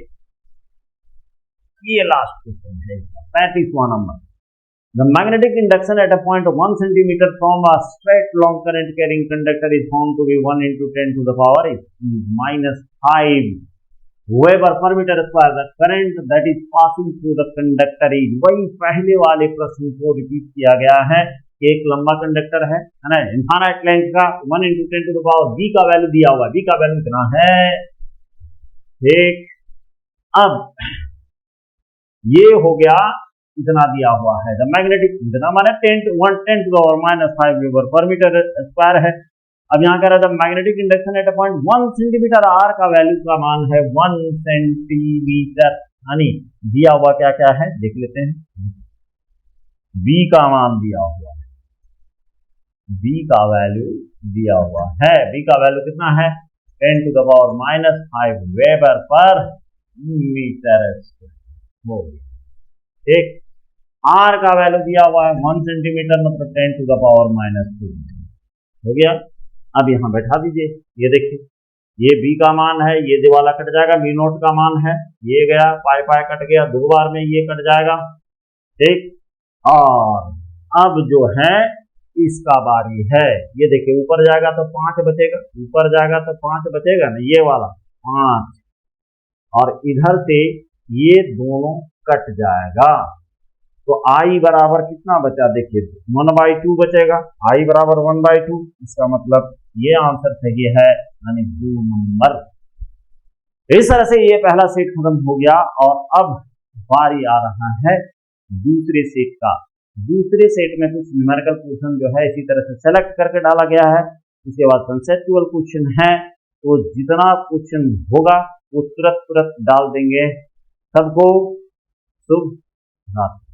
ये लास्ट क्वेश्चन है, 35वां number. The magnetic induction at a point of 1 centimeter from a straight long current carrying conductor is found to be 1 into 10 to the power -5 Weber per meter square. The current that is passing through the conductor is, वही पहले वाले प्रश्न को repeat किया गया है। एक लंबा कंडक्टर है ना, इनफाइनाइट लेंथ का, 1 into 10 to the power, b का वैल्यू दिया हुआ, b का वैल्यू कितना है, ठीक। अब ये हो गया, इतना दिया हुआ है। द मैग्नेटिक, इतना माने 10 to the power -5 weber per metre square है। अब यहाँ कह रहा था magnetic induction at a point 1 centimetre, R का वैल्यू का मान है 1 सेंटीमीटर, यानी दिया हुआ क्या क्या है देख लेते हैं। बी का मान दिया हुआ है, बी का वैल्यू दिया हुआ है, बी का वैल्यू कितना है, 10 to the power -5 weber per metre square हो गया, ठीक। आर का वैल्यू दिया हुआ है 1 सेंटीमीटर, मतलब 10 to the power -2 हो गया। अब यहां बैठा दीजिए, ये देखिए, ये बी का मान है, ये दिवाला कट जाएगा, बी नोट का मान है, ये गया, पाई पाई कट गया, 2 बार में ये कट जाएगा, ठीक। और अब जो है इसका बारी है, ये देखिए, ऊपर जाएगा तो 5 बचेगा, ऊपर जाएगा तो 5 बचेगा ना, ये वाला 5, और इधर से ये दोनों कट जाएगा, तो आई बराबर कितना बचा, देखिए 1/2 बचेगा, आई बराबर 1/2, इसका मतलब ये आंसर सही है, यानी 2 नंबर। इस तरह से ये पहला सेट खत्म हो गया, और अब बारी आ रहा है दूसरे सेट का। दूसरे सेट में कुछ न्यूमेरिकल क्वेश्चन जो है इसी तरह से सेलेक्ट करके डाला गया है, उसके बाद कंसेप्चुअल क्वेश्चन है, तो जितना क्वेश्चन होगा वो तुरंत डाल देंगे। सबको शुभ रात्रि।